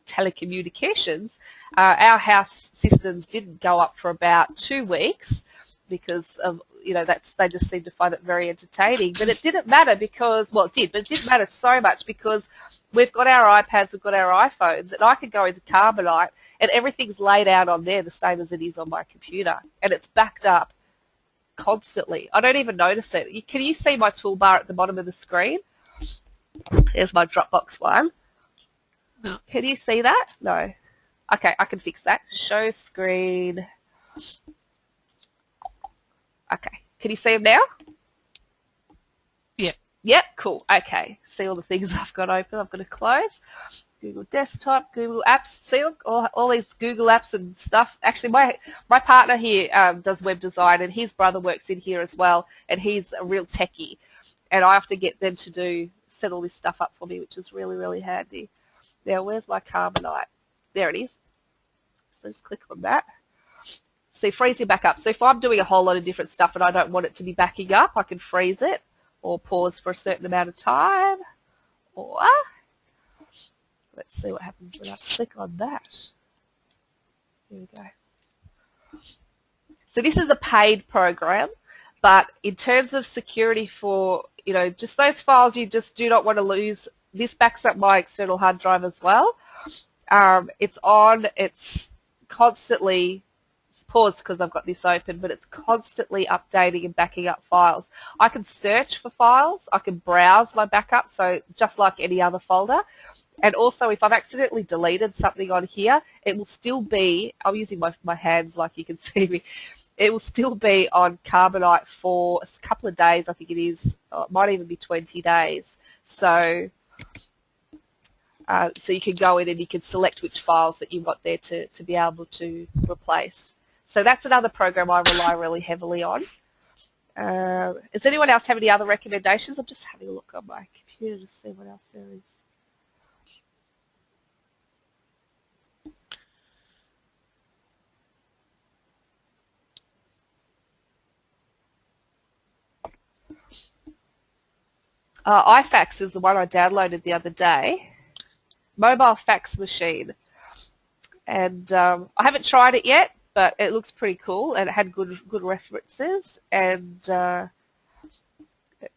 telecommunications, our house systems didn't go up for about 2 weeks because of, they just seemed to find it very entertaining. But it didn't matter because, well, it did, but it didn't matter so much because we've got our iPads, we've got our iPhones, and I can go into Carbonite and everything's laid out on there the same as it is on my computer, and it's backed up constantly. I don't even notice it. Can you see my toolbar at the bottom of the screen? There's my Dropbox one. No. Can you see that? No. Okay, I can fix that. Show screen. Okay. Can you see them now? Yeah. Yep, cool. Okay. See all the things I've got open. I'm going to close. Google Desktop, Google Apps. See all these Google apps and stuff. Actually, my partner here does web design, and his brother works in here as well, and he's a real techie. And I have to get them to set all this stuff up for me, which is really, really handy. Now, where's my Carbonite? There it is. So just click on that. See, freeze your backup. So if I'm doing a whole lot of different stuff and I don't want it to be backing up, I can freeze it or pause for a certain amount of time. Or let's see what happens when I click on that. Here we go. So this is a paid program, but in terms of security for, just those files you just do not want to lose, this backs up my external hard drive as well. It's constantly, it's paused because I've got this open, but it's constantly updating and backing up files. I can search for files, I can browse my backup, so just like any other folder. And also if I've accidentally deleted something on here, it will still be, I'm using my hands like you can see me, it will still be on Carbonite for a couple of days, I think it is, it might even be 20 days. So you can go in and you can select which files that you want there to be able to replace. So that's another program I rely really heavily on. Does anyone else have any other recommendations? I'm just having a look on my computer to see what else there is. iFax is the one I downloaded the other day. Mobile fax machine. And I haven't tried it yet, but it looks pretty cool and it had good references, and it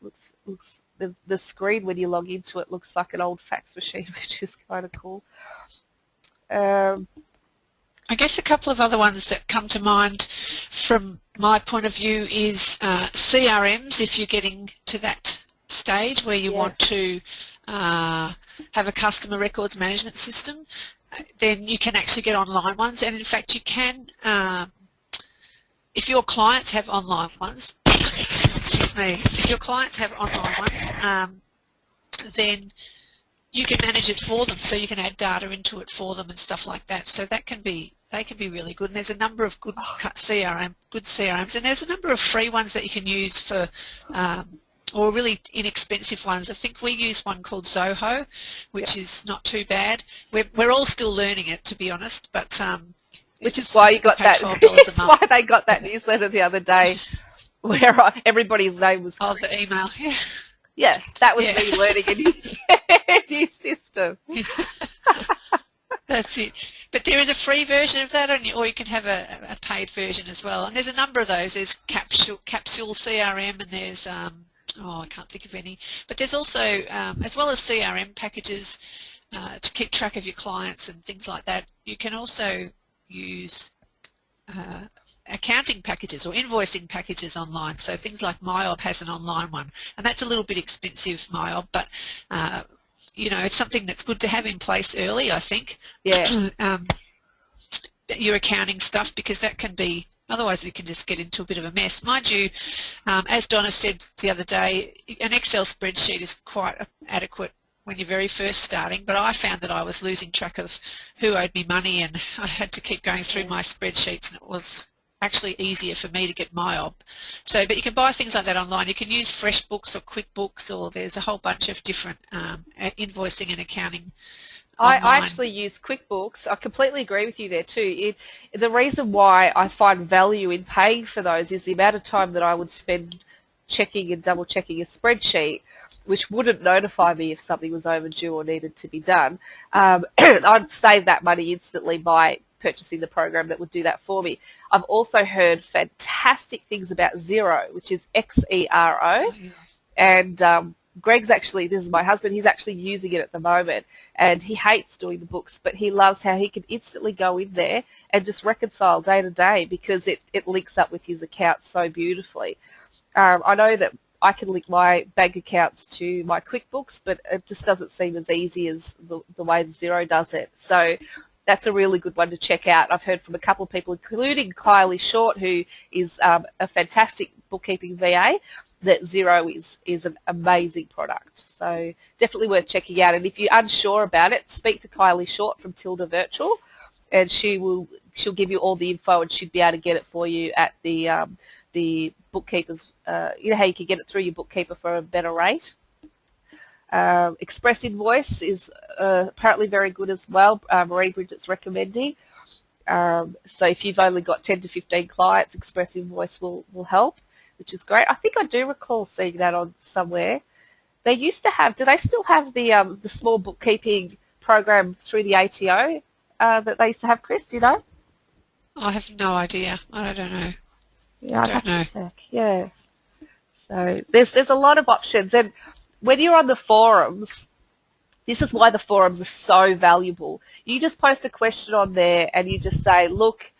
looks the screen when you log into it looks like an old fax machine, which is kind of cool. I guess a couple of other ones that come to mind from my point of view is CRMs, if you're getting to that stage where you want to have a customer records management system, then you can actually get online ones. And in fact you can, if your clients have online ones, excuse me, if your clients have online ones, then you can manage it for them, so you can add data into it for them and stuff like that. So they can be really good. And there's a number of good CRMs, and there's a number of free ones that you can use for or really inexpensive ones. I think we use one called Zoho, which is not too bad. We're all still learning it, to be honest, but which is why you got that. $12 a month. Why they got that newsletter the other day, where everybody's name was. Oh, the email. Yeah. Yeah, that was me learning a new system. That's it. But there is a free version of that, or you can have a paid version as well. And there's a number of those. There's Capsule CRM, and there's I can't think of any. But there's also, as well as CRM packages to keep track of your clients and things like that, you can also use accounting packages or invoicing packages online. So things like MyOb has an online one, and that's a little bit expensive, MyOb, but it's something that's good to have in place early, I think. Yeah. your accounting stuff, because that can be, otherwise you can just get into a bit of a mess. Mind you, as Donna said the other day, an Excel spreadsheet is quite adequate when you're very first starting, but I found that I was losing track of who owed me money, and I had to keep going through my spreadsheets, and it was actually easier for me to get my op. So, but you can buy things like that online. You can use FreshBooks or QuickBooks, or there's a whole bunch of different invoicing and accounting online. I actually use QuickBooks. I completely agree with you there too. The reason why I find value in paying for those is the amount of time that I would spend checking and double checking a spreadsheet, which wouldn't notify me if something was overdue or needed to be done. I'd save that money instantly by purchasing the program that would do that for me. I've also heard fantastic things about Xero, which is Xero, and Greg's actually, this is my husband, he's actually using it at the moment, and he hates doing the books, but he loves how he can instantly go in there and just reconcile day to day, because it links up with his accounts so beautifully. I know that I can link my bank accounts to my QuickBooks, but it just doesn't seem as easy as the way Xero does it. So that's a really good one to check out. I've heard from a couple of people, including Kylie Short, who is a fantastic bookkeeping VA, that Xero is an amazing product. So definitely worth checking out. And if you're unsure about it, speak to Kylie Short from Tilda Virtual, and she'll give you all the info, and she'd be able to get it for you at the bookkeepers. You know how you can get it through your bookkeeper for a better rate. Express Invoice is apparently very good as well. Marie Bridget's recommending. So if you've only got 10 to 15 clients, Express Invoice will help, which is great. I think I do recall seeing that on somewhere. They used to have, do they still have the small bookkeeping program through the ATO that they used to have, Chris? Do you know? I have no idea. I don't know. Yeah, I'd have to check. Yeah. So there's a lot of options, and when you're on the forums, this is why the forums are so valuable. You just post a question on there, and you just say, look,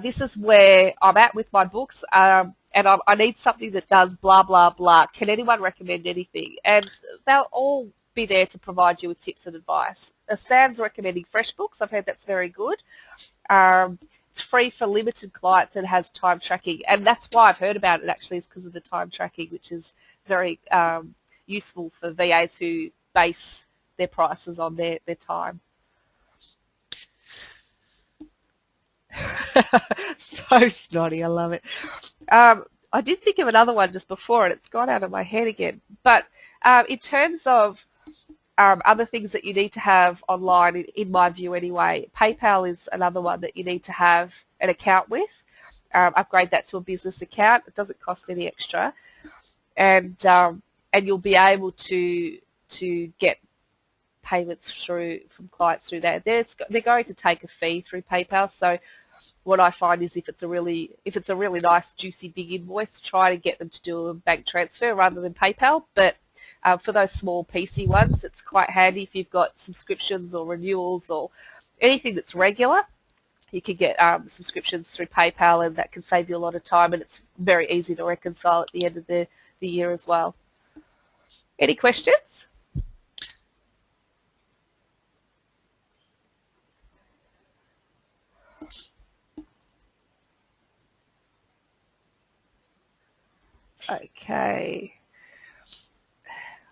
this is where I'm at with my books, and I need something that does blah, blah, blah. Can anyone recommend anything? And they'll all be there to provide you with tips and advice. Sam's recommending FreshBooks. I've heard that's very good. It's free for limited clients and has time tracking. And that's why I've heard about it, actually, is because of the time tracking, which is very useful for VAs who base their prices on their time. So snotty, I love it. I did think of another one just before, and it's gone out of my head again. But in terms of other things that you need to have online, in my view anyway, PayPal is another one that you need to have an account with. Upgrade that to a business account. It doesn't cost any extra, and you'll be able to get payments from clients through that. They're going to take a fee through PayPal. So what I find is if it's a really nice, juicy, big invoice, try to get them to do a bank transfer rather than PayPal. But for those small PC ones, it's quite handy if you've got subscriptions or renewals or anything that's regular. You can get subscriptions through PayPal, and that can save you a lot of time, and it's very easy to reconcile at the end of the year as well. Any questions? Okay.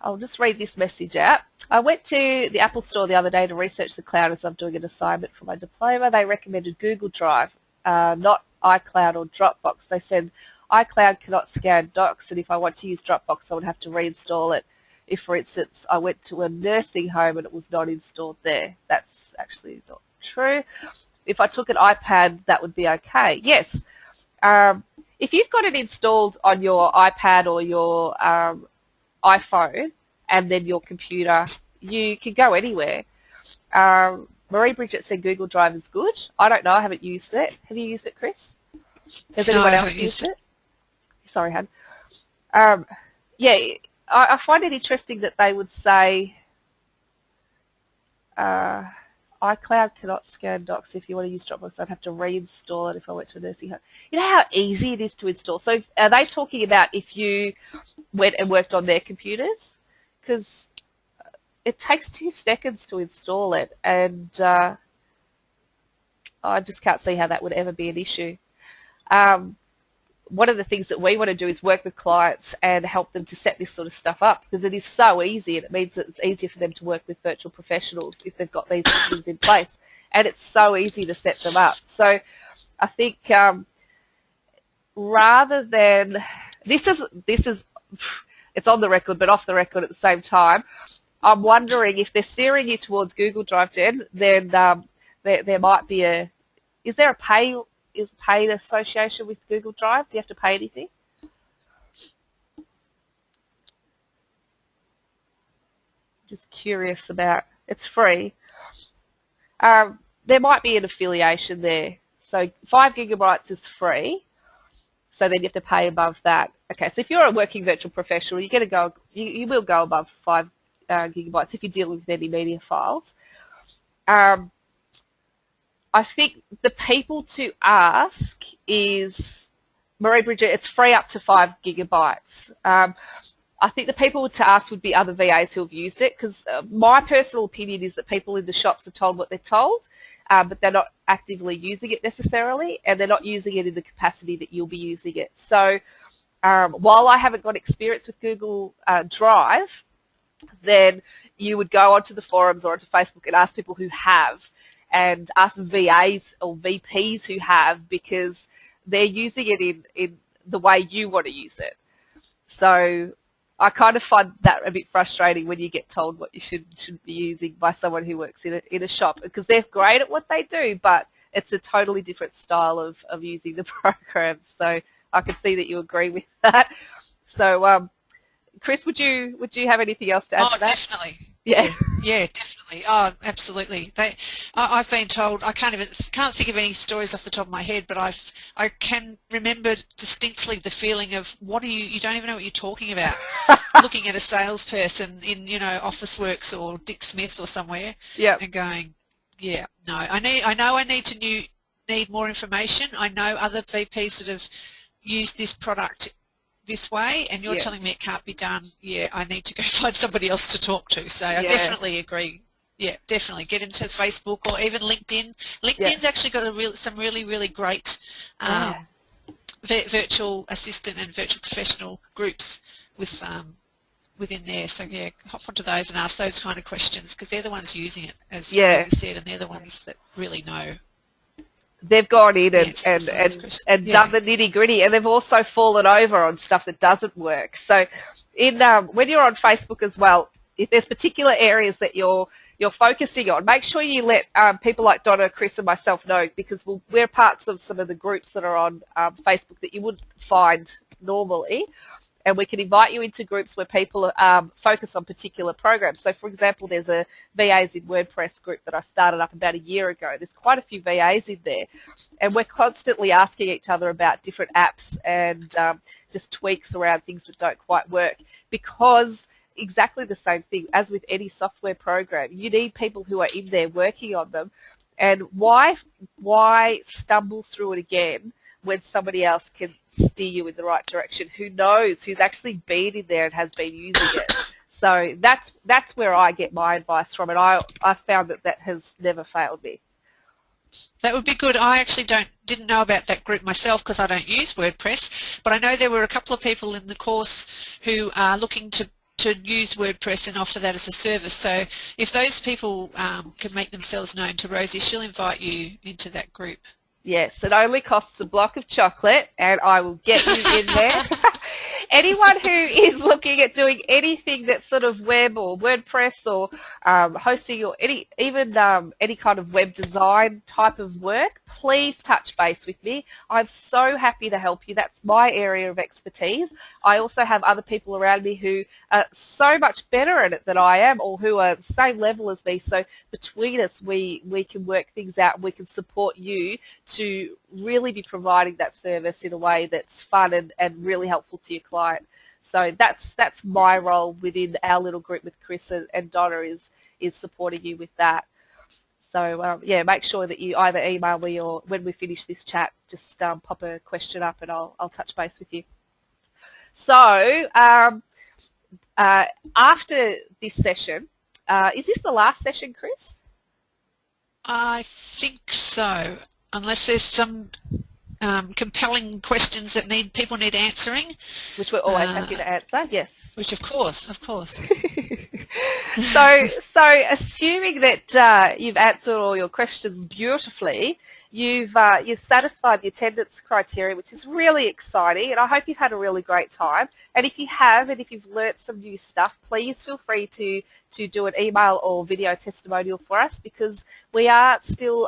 I'll just read this message out. I went to the Apple Store the other day to research the cloud as I'm doing an assignment for my diploma. They recommended Google Drive, not iCloud or Dropbox. They said iCloud cannot scan docs, and if I want to use Dropbox, I would have to reinstall it. If, for instance, I went to a nursing home and it was not installed there. That's actually not true. If I took an iPad, that would be okay. Yes. If you've got it installed on your iPad or your iPhone and then your computer, you can go anywhere. Marie Bridget said Google Drive is good. I don't know. I haven't used it. Have you used it, Chris? Has anyone else used it? Sorry, Han. Yeah, I find it interesting that they would say iCloud cannot scan docs. If you want to use Dropbox, I'd have to reinstall it if I went to a nursing home. You know how easy it is to install? So are they talking about if you went and worked on their computers? Because it takes 2 seconds to install it, and I just can't see how that would ever be an issue. One of the things that we want to do is work with clients and help them to set this sort of stuff up, because it is so easy, and it means that it's easier for them to work with virtual professionals if they've got these systems in place, and it's so easy to set them up. So I think rather than this is it's on the record but off the record at the same time, I'm wondering if they're steering you towards Google Drive, Jen, then there might be is there a paid association with Google Drive? Do you have to pay anything? Just curious about, it's free. There might be an affiliation there. So 5 gigabytes is free, so then you have to pay above that. Okay, so if you're a working virtual professional, you're going to go, you will go above 5 gigabytes if you're dealing with any media files. I think the people to ask is, Marie Bridget, it's free up to 5 gigabytes. I think the people to ask would be other VAs who have used it, because my personal opinion is that people in the shops are told what they're told, but they're not actively using it necessarily, and they're not using it in the capacity that you'll be using it. So while I haven't got experience with Google Drive, then you would go onto the forums or onto Facebook and ask people who have, and ask VAs or VPs who have, because they're using it in the way you want to use it. So I kind of find that a bit frustrating when you get told what you shouldn't be using by someone who works in a shop, because they're great at what they do, but it's a totally different style of using the program. So I can see that you agree with that. So Chris, would you have anything else to add to that? Oh, definitely. Yeah. Yeah, definitely. Oh, absolutely. I've been told, I can't think of any stories off the top of my head, but I can remember distinctly the feeling of, you don't even know what you're talking about. Looking at a salesperson in, Officeworks or Dick Smith or somewhere, Yep. and going, yeah, no, I need more information. I know other VPs that have used this product this way, and you're telling me it can't be done. Yeah, I need to go find somebody else to talk to. So I definitely agree. Yeah, definitely get into Facebook or even LinkedIn. LinkedIn's actually got some really, really great virtual assistant and virtual professional groups with within there. So yeah, hop onto those and ask those kind of questions, because they're the ones using it, as you said, and they're the ones that really know. They've gone in and done the nitty-gritty, and they've also fallen over on stuff that doesn't work. So when you're on Facebook as well, if there's particular areas that you're focusing on, make sure you let people like Donna, Chris and myself know, because we're parts of some of the groups that are on Facebook that you wouldn't find normally. And we can invite you into groups where people focus on particular programs. So, for example, there's a VAs in WordPress group that I started up about a year ago. There's quite a few VAs in there. And we're constantly asking each other about different apps and just tweaks around things that don't quite work, because exactly the same thing as with any software program. You need people who are in there working on them. And why stumble through it again when somebody else can steer you in the right direction, who knows, who's actually been in there and has been using it. So that's where I get my advice from, and I found that has never failed me. That would be good. I actually didn't know about that group myself, because I don't use WordPress, but I know there were a couple of people in the course who are looking to use WordPress and offer that as a service. So if those people can make themselves known to Rosie, she'll invite you into that group. Yes, it only costs a block of chocolate, and I will get you in there. Anyone who is looking at doing anything that's sort of web or WordPress or hosting or any kind of web design type of work, please touch base with me. I'm so happy to help you. That's my area of expertise. I also have other people around me who are so much better at it than I am, or who are the same level as me. So between us, we can work things out, and we can support you to really be providing that service in a way that's fun and really helpful to your client. So that's my role within our little group with Chris and Donna, is supporting you with that. So yeah, make sure that you either email me, or when we finish this chat, just pop a question up and I'll touch base with you. So after this session, is this the last session, Chris? I think so. unless there's some compelling questions that people need answering. Which we're always happy to answer, yes. Which of course. So assuming that you've answered all your questions beautifully, you've satisfied the attendance criteria, which is really exciting, and I hope you've had a really great time. And if you have, and if you've learnt some new stuff, please feel free to do an email or video testimonial for us, because we are still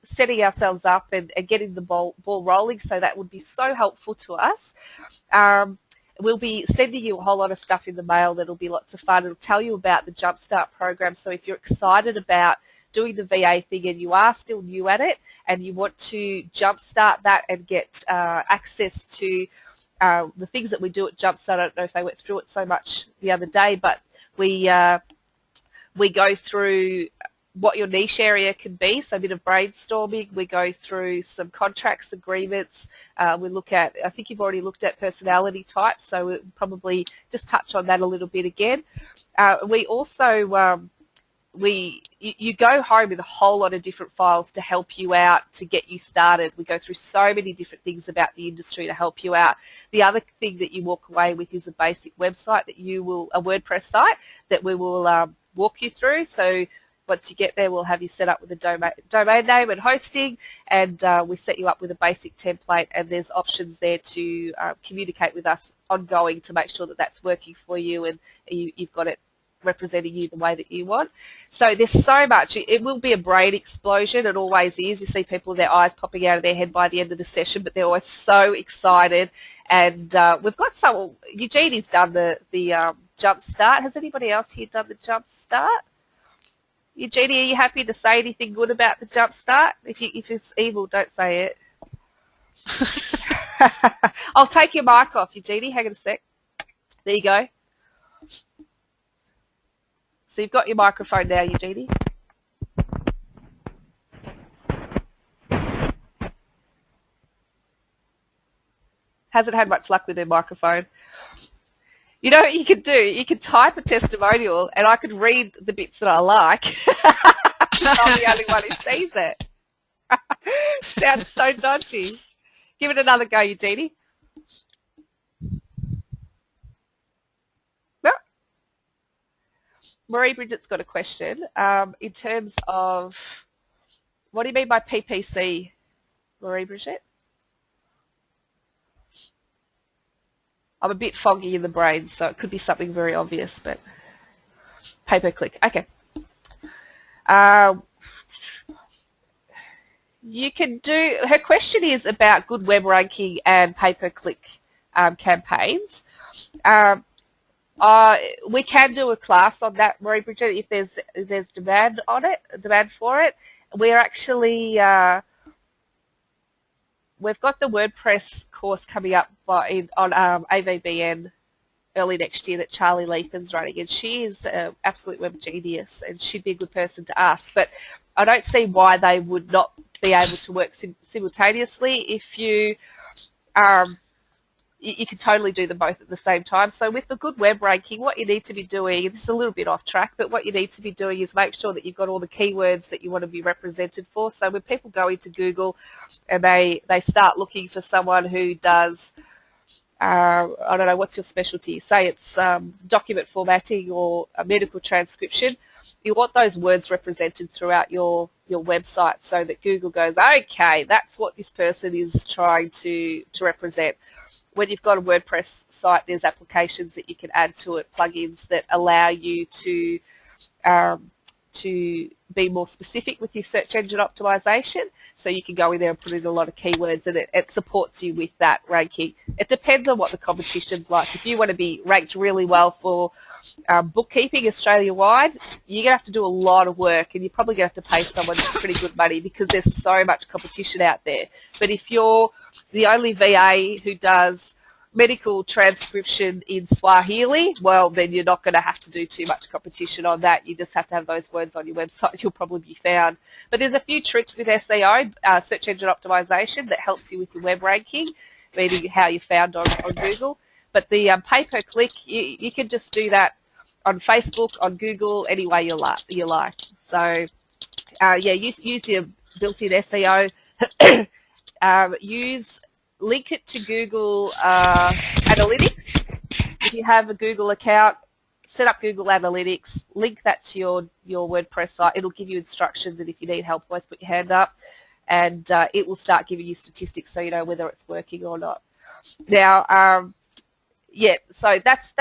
setting ourselves up and getting the ball rolling, so that would be so helpful to us. We'll be sending you a whole lot of stuff in the mail that'll be lots of fun. It'll tell you about the Jumpstart program, so if you're excited about doing the VA thing and you are still new at it and you want to jumpstart that and get access to the things that we do at Jumpstart, I don't know if they went through it so much the other day, but we go through what your niche area can be, so a bit of brainstorming. We go through some contracts, agreements. We look at, I think you've already looked at personality types, so we'll probably just touch on that a little bit again. We also, you go home with a whole lot of different files to help you out, to get you started. We go through so many different things about the industry to help you out. The other thing that you walk away with is a basic website that a WordPress site that we will walk you through. So once you get there, we'll have you set up with a domain name and hosting, and we set you up with a basic template, and there's options there to communicate with us ongoing to make sure that that's working for you and you've got it representing you the way that you want. So there's so much. It will be a brain explosion. It always is. You see people with their eyes popping out of their head by the end of the session, but they're always so excited. And we've got some. Eugenie's done the Jumpstart. Has anybody else here done the Jumpstart? Eugenie, are you happy to say anything good about the Jumpstart? If it's evil, don't say it. I'll take your mic off, Eugenie. Hang on a sec. There you go. So you've got your microphone now, Eugenie. Hasn't had much luck with her microphone. You know what you could do? You could type a testimonial and I could read the bits that I like. I'm the only one who sees it. Sounds so dodgy. Give it another go, Eugenie. No. Marie Bridget's got a question. In terms of, what do you mean by PPC, Marie Bridget? I'm a bit foggy in the brain, so it could be something very obvious, but pay-per-click. Okay. You can do, her question is about good web ranking and pay-per-click campaigns. We can do a class on that, Marie Bridget, if there's demand on it, demand for it. We're actually, we've got the WordPress course coming up on AVBN early next year that Charlie Letham's running, and she is an absolute web genius, and she'd be a good person to ask. But I don't see why they would not be able to work simultaneously. If you you can totally do them both at the same time. So with the good web ranking, what you need to be doing, and this is a little bit off track, but what you need to be doing is make sure that you've got all the keywords that you want to be represented for. So when people go into Google and they start looking for someone who does, I don't know, what's your specialty? Say it's document formatting or a medical transcription. You want those words represented throughout your website so that Google goes, okay, that's what this person is trying to represent. When you've got a WordPress site, there's applications that you can add to it, plugins that allow you to be more specific with your search engine optimization. So you can go in there and put in a lot of keywords, and it supports you with that ranking. It depends on what the competition's like. If you want to be ranked really well for bookkeeping Australia-wide, you're going to have to do a lot of work, and you're probably going to have to pay someone pretty good money because there's so much competition out there. But if you're the only VA who does medical transcription in Swahili, well, then you're not going to have to do too much competition on that. You just have to have those words on your website. You'll probably be found. But there's a few tricks with SEO, search engine optimization, that helps you with your web ranking, meaning how you're found on Google. But the pay-per-click, you can just do that on Facebook, on Google, any way you like. So, yeah, use your built-in SEO Link it to Google Analytics. If you have a Google account, set up Google Analytics, link that to your WordPress site. It'll give you instructions, and if you need help, always put your hand up, and it will start giving you statistics so you know whether it's working or not. Now, yeah, so that's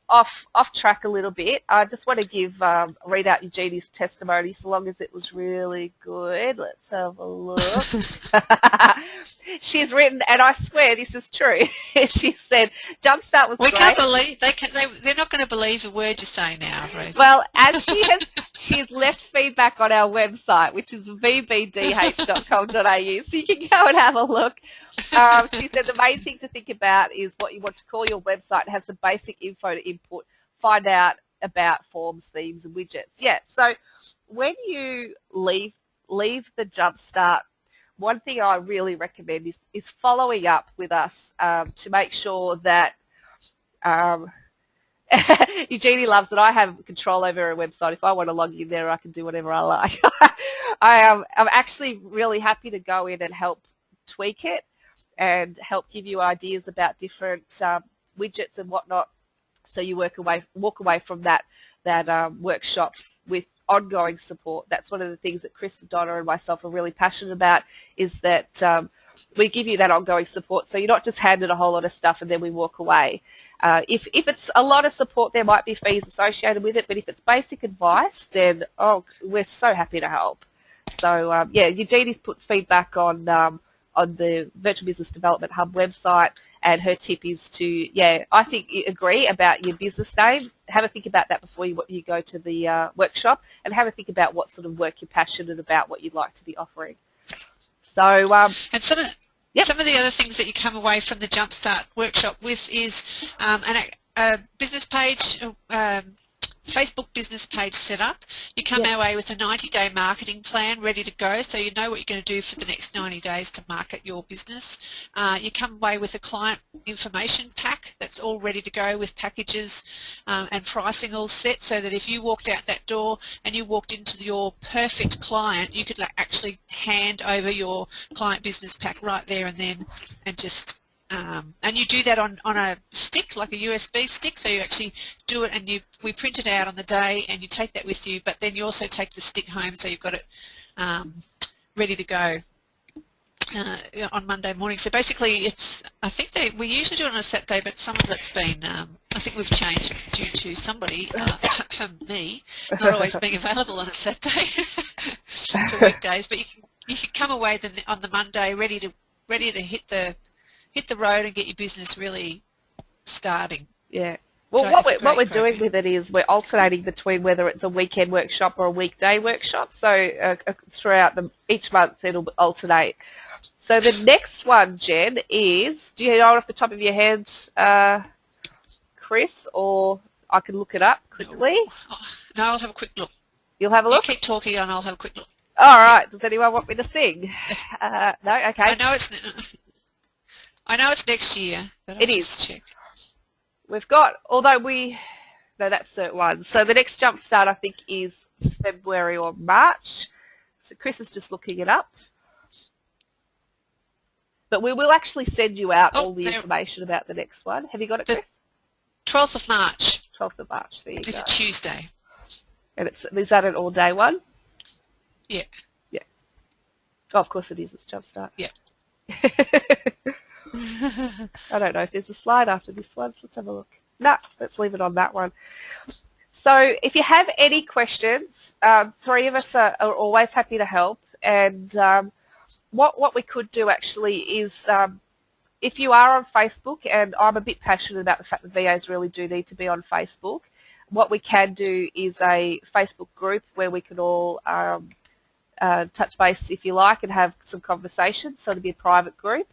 off track a little bit. I just want to read out Eugenie's testimony, so long as it was really good. Let's have a look. She's written, and I swear this is true. She said, Jumpstart was we great. can't believe they're not going to believe a word you say now, Rosie. Well, as she's left feedback on our website, which is vbdh.com.au, so you can go and have a look. She said the main thing to think about is what you want to call your website. It has some basic info to input. Find out about forms, themes, and widgets. Yeah, so when you leave the Jumpstart, one thing I really recommend is following up with us to make sure that Eugenie loves that I have control over her website. If I want to log in there, I can do whatever I like. I'm actually really happy to go in and help tweak it and help give you ideas about different widgets and whatnot, so you walk away from that workshop with ongoing support. That's one of the things that Chris, Donna, and myself are really passionate about, is that we give you that ongoing support, so you're not just handed a whole lot of stuff and then we walk away. If it's a lot of support, there might be fees associated with it, but if it's basic advice, then we're so happy to help. So yeah, Eugenie's put feedback on the Virtual Business Development Hub website, and her tip is to, I think you agree about your business name. Have a think about that before you go to the workshop, and have a think about what sort of work you're passionate about, what you'd like to be offering. So, and some of the other things that you come away from the Jumpstart workshop with is a business page, Facebook business page set up. You come away with a 90-day marketing plan ready to go, so you know what you're going to do for the next 90 days to market your business. You come away with a client information pack that's all ready to go with packages and pricing all set, so that if you walked out that door and you walked into your perfect client, you could actually hand over your client business pack right there and then, and just and you do that on a stick, like a USB stick, so you actually do it and we print it out on the day and you take that with you, but then you also take the stick home, so you've got it ready to go on Monday morning. So basically I think we usually do it on a Saturday, but some of it's been, I think we've changed due to somebody, me, not always being available on a Saturday to weekdays, but you can come away on the Monday ready to hit the road and get your business really starting. Yeah. Well, so what we're doing with it is we're alternating between whether it's a weekend workshop or a weekday workshop. So throughout each month it'll alternate. So the next one, Jen, is, do you know off the top of your head, Chris, or I can look it up quickly? No, I'll have a quick look. You'll have a look? You keep talking and I'll have a quick look. All right. Does anyone want me to sing? No? Okay. I know it's next year, but it is. Check. We've got, no, that's cert one. So the next Jumpstart, I think, is February or March. So Chris is just looking it up. But we will actually send you out all the information about the next one. Have you got it, Chris? 12th of March. 12th of March, there you go. It's Tuesday. And is that an all-day one? Yeah. Yeah. Oh, of course it is. It's Jumpstart. Yeah. I don't know if there's a slide after this one, so let's have a look. No, let's leave it on that one. So if you have any questions, three of us are always happy to help. And what we could do actually is, if you are on Facebook, and I'm a bit passionate about the fact that VAs really do need to be on Facebook, what we can do is a Facebook group where we can all touch base, if you like, and have some conversations. So it'll be a private group.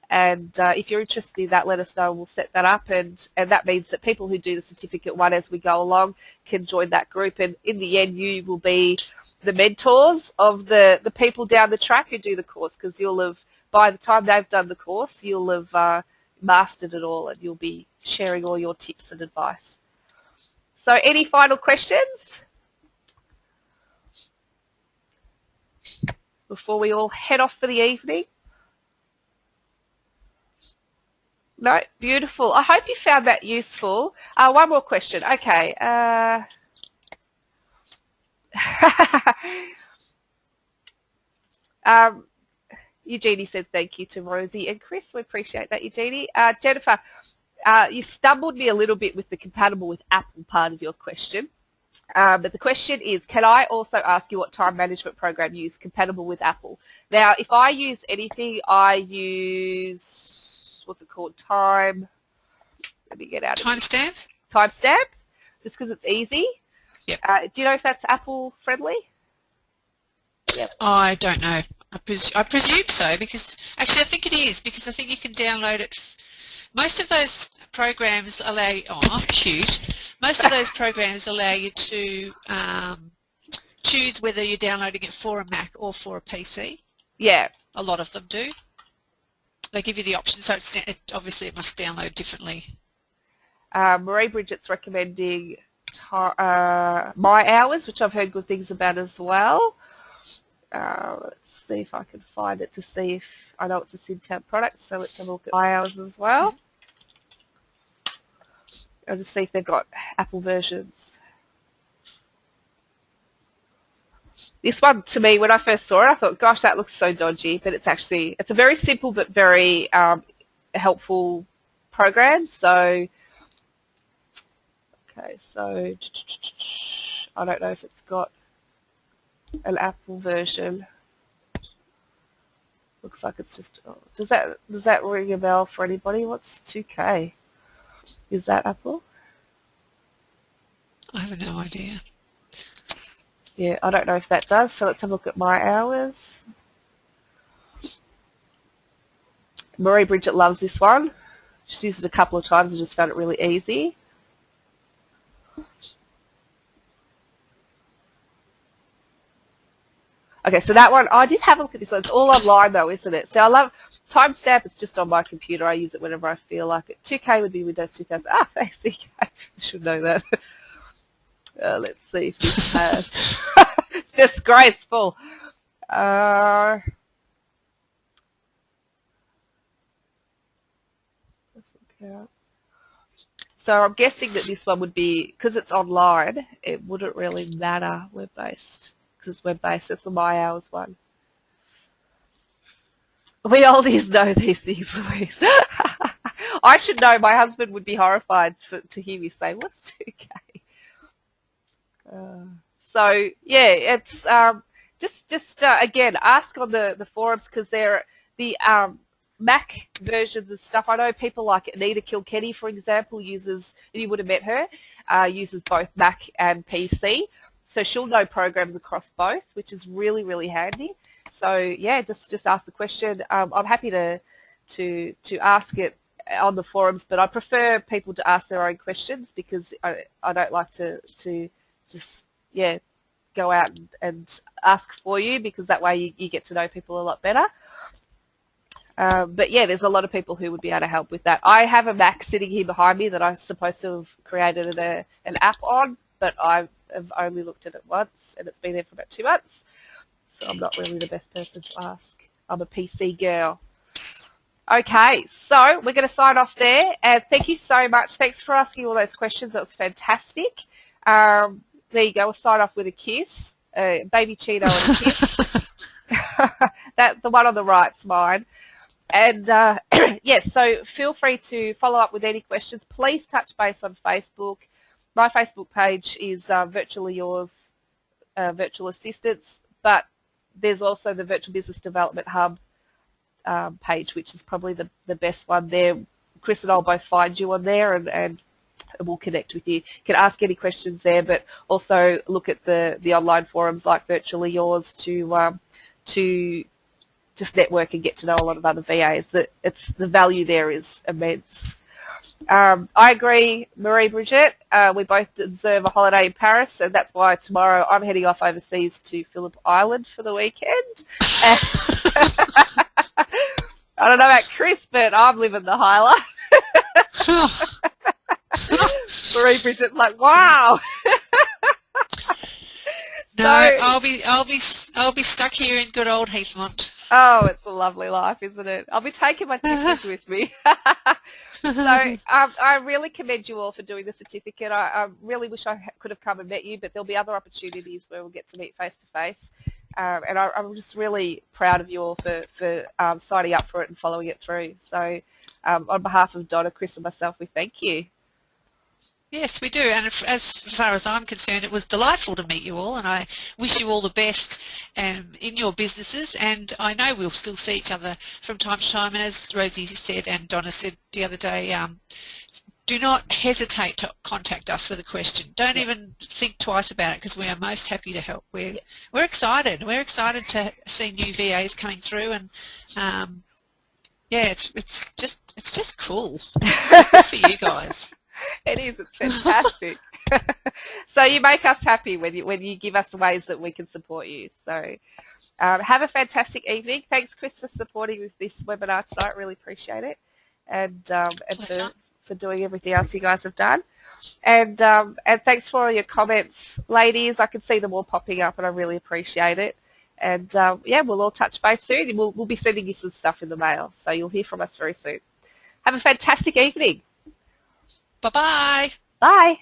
And if you're interested in that, let us know. We'll set that up, and that means that people who do the certificate one as we go along can join that group. And in the end, you will be the mentors of the people down the track who do the course, because you'll have, by the time they've done the course, you'll have mastered it all, and you'll be sharing all your tips and advice. So any final questions? before we all head off for the evening? No? Beautiful. I hope you found that useful. One more question. Okay. Eugenie said thank you to Rosie and Chris. We appreciate that, Eugenie. Jennifer, you stumbled me a little bit with the compatible with Apple part of your question. But the question is, can I also ask you what time management program you use compatible with Apple? Now, if I use anything, I use, what's it called, let me get out of it. Timestamp? Timestamp, just because it's easy. Yep. Do you know if that's Apple friendly? Yep. I don't know. I presume so, because actually I think it is, because I think you can download it. Most of those programs allow you, most of those programs allow you to choose whether you're downloading it for a Mac or for a PC. Yeah. A lot of them do. They give you the option, so obviously it must download differently. Marie Bridget's recommending My Hours, which I've heard good things about as well. Let's see if I can find it to see if I know it's a Syntab product, so let's have a look at My Hours as well. I'll just see if they've got Apple versions. This one, to me, when I first saw it, I thought, gosh, that looks so dodgy, but it's a very simple but very helpful program. So, okay, so I don't know if it's got an Apple version. Looks like it's just, does that ring a bell for anybody? What's 2K? Is that Apple? I have no idea. Yeah, I don't know if that does, so let's have a look at My Hours. Marie Bridget loves this one. She's used it a couple of times and just found it really easy. Okay, so that one, I did have a look at this one. It's all online though, isn't it? So I love Timestamp. It's just on my computer. I use it whenever I feel like it. 2K would be Windows 2000. Ah, thanks, 2K. I should know that. Let's see if this has. It's disgraceful. So I'm guessing that this one would be, because it's online, it wouldn't really matter web-based. Because web-based, it's the My Hours one. We oldies know these things, Louise. I should know. My husband would be horrified to hear me say, what's 2K? So, yeah, it's just again, ask on the forums, because they're the Mac versions of stuff. I know people like Anita Kilkenny, for example, uses, and you would have met her, uses both Mac and PC. So she'll know programs across both, which is really, really handy. So yeah, just ask the question. I'm happy to ask it on the forums, but I prefer people to ask their own questions, because I don't like to just go out and ask for you, because that way you get to know people a lot better. But yeah, there's a lot of people who would be able to help with that. I have a Mac sitting here behind me that I'm supposed to have created an app on, but I've only looked at it once, and it's been there for about 2 months, so I'm not really the best person to ask. I'm a PC girl. Okay, so we're going to sign off there, and thank you so much. Thanks for asking all those questions. That was fantastic. There you go. We'll sign off with a kiss, baby Cheeto and a kiss. The one on the right's mine. And yes, so feel free to follow up with any questions. Please touch base on Facebook. My Facebook page is Virtually Yours Virtual Assistants, but there's also the Virtual Business Development Hub page, which is probably the best one there. Chris and I'll both find you on there, and we'll connect with you. You can ask any questions there, but also look at the online forums like Virtually Yours to just network and get to know a lot of other VAs. The value there is immense. I agree, Marie Bridget. We both deserve a holiday in Paris, and that's why tomorrow I'm heading off overseas to Phillip Island for the weekend. I don't know about Chris, but I'm living the high life. Marie Bridget's like, wow. No, I'll be stuck here in good old Heathmont. Oh, it's a lovely life, isn't it? I'll be taking my tissues with me. So I really commend you all for doing the certificate. I really wish I could have come and met you, but there'll be other opportunities where we'll get to meet face to face. And I'm just really proud of you all for signing up for it and following it through. So on behalf of Donna, Chris and myself, we thank you. Yes, we do. And as far as I'm concerned, it was delightful to meet you all, and I wish you all the best in your businesses. And I know we'll still see each other from time to time. And as Rosie said and Donna said the other day, do not hesitate to contact us with a question. Don't even think twice about it, because we are most happy to help. We're excited. We're excited to see new VAs coming through, and yeah, it's just cool. It's good for you guys. It is. It's fantastic. So you make us happy when you give us ways that we can support you. So have a fantastic evening. Thanks, Chris, for supporting with this webinar tonight. Really appreciate it, and for doing everything else you guys have done. And thanks for all your comments, ladies. I can see them all popping up, and I really appreciate it. And yeah, we'll all touch base soon, and we'll be sending you some stuff in the mail. So you'll hear from us very soon. Have a fantastic evening. Bye-bye. Bye.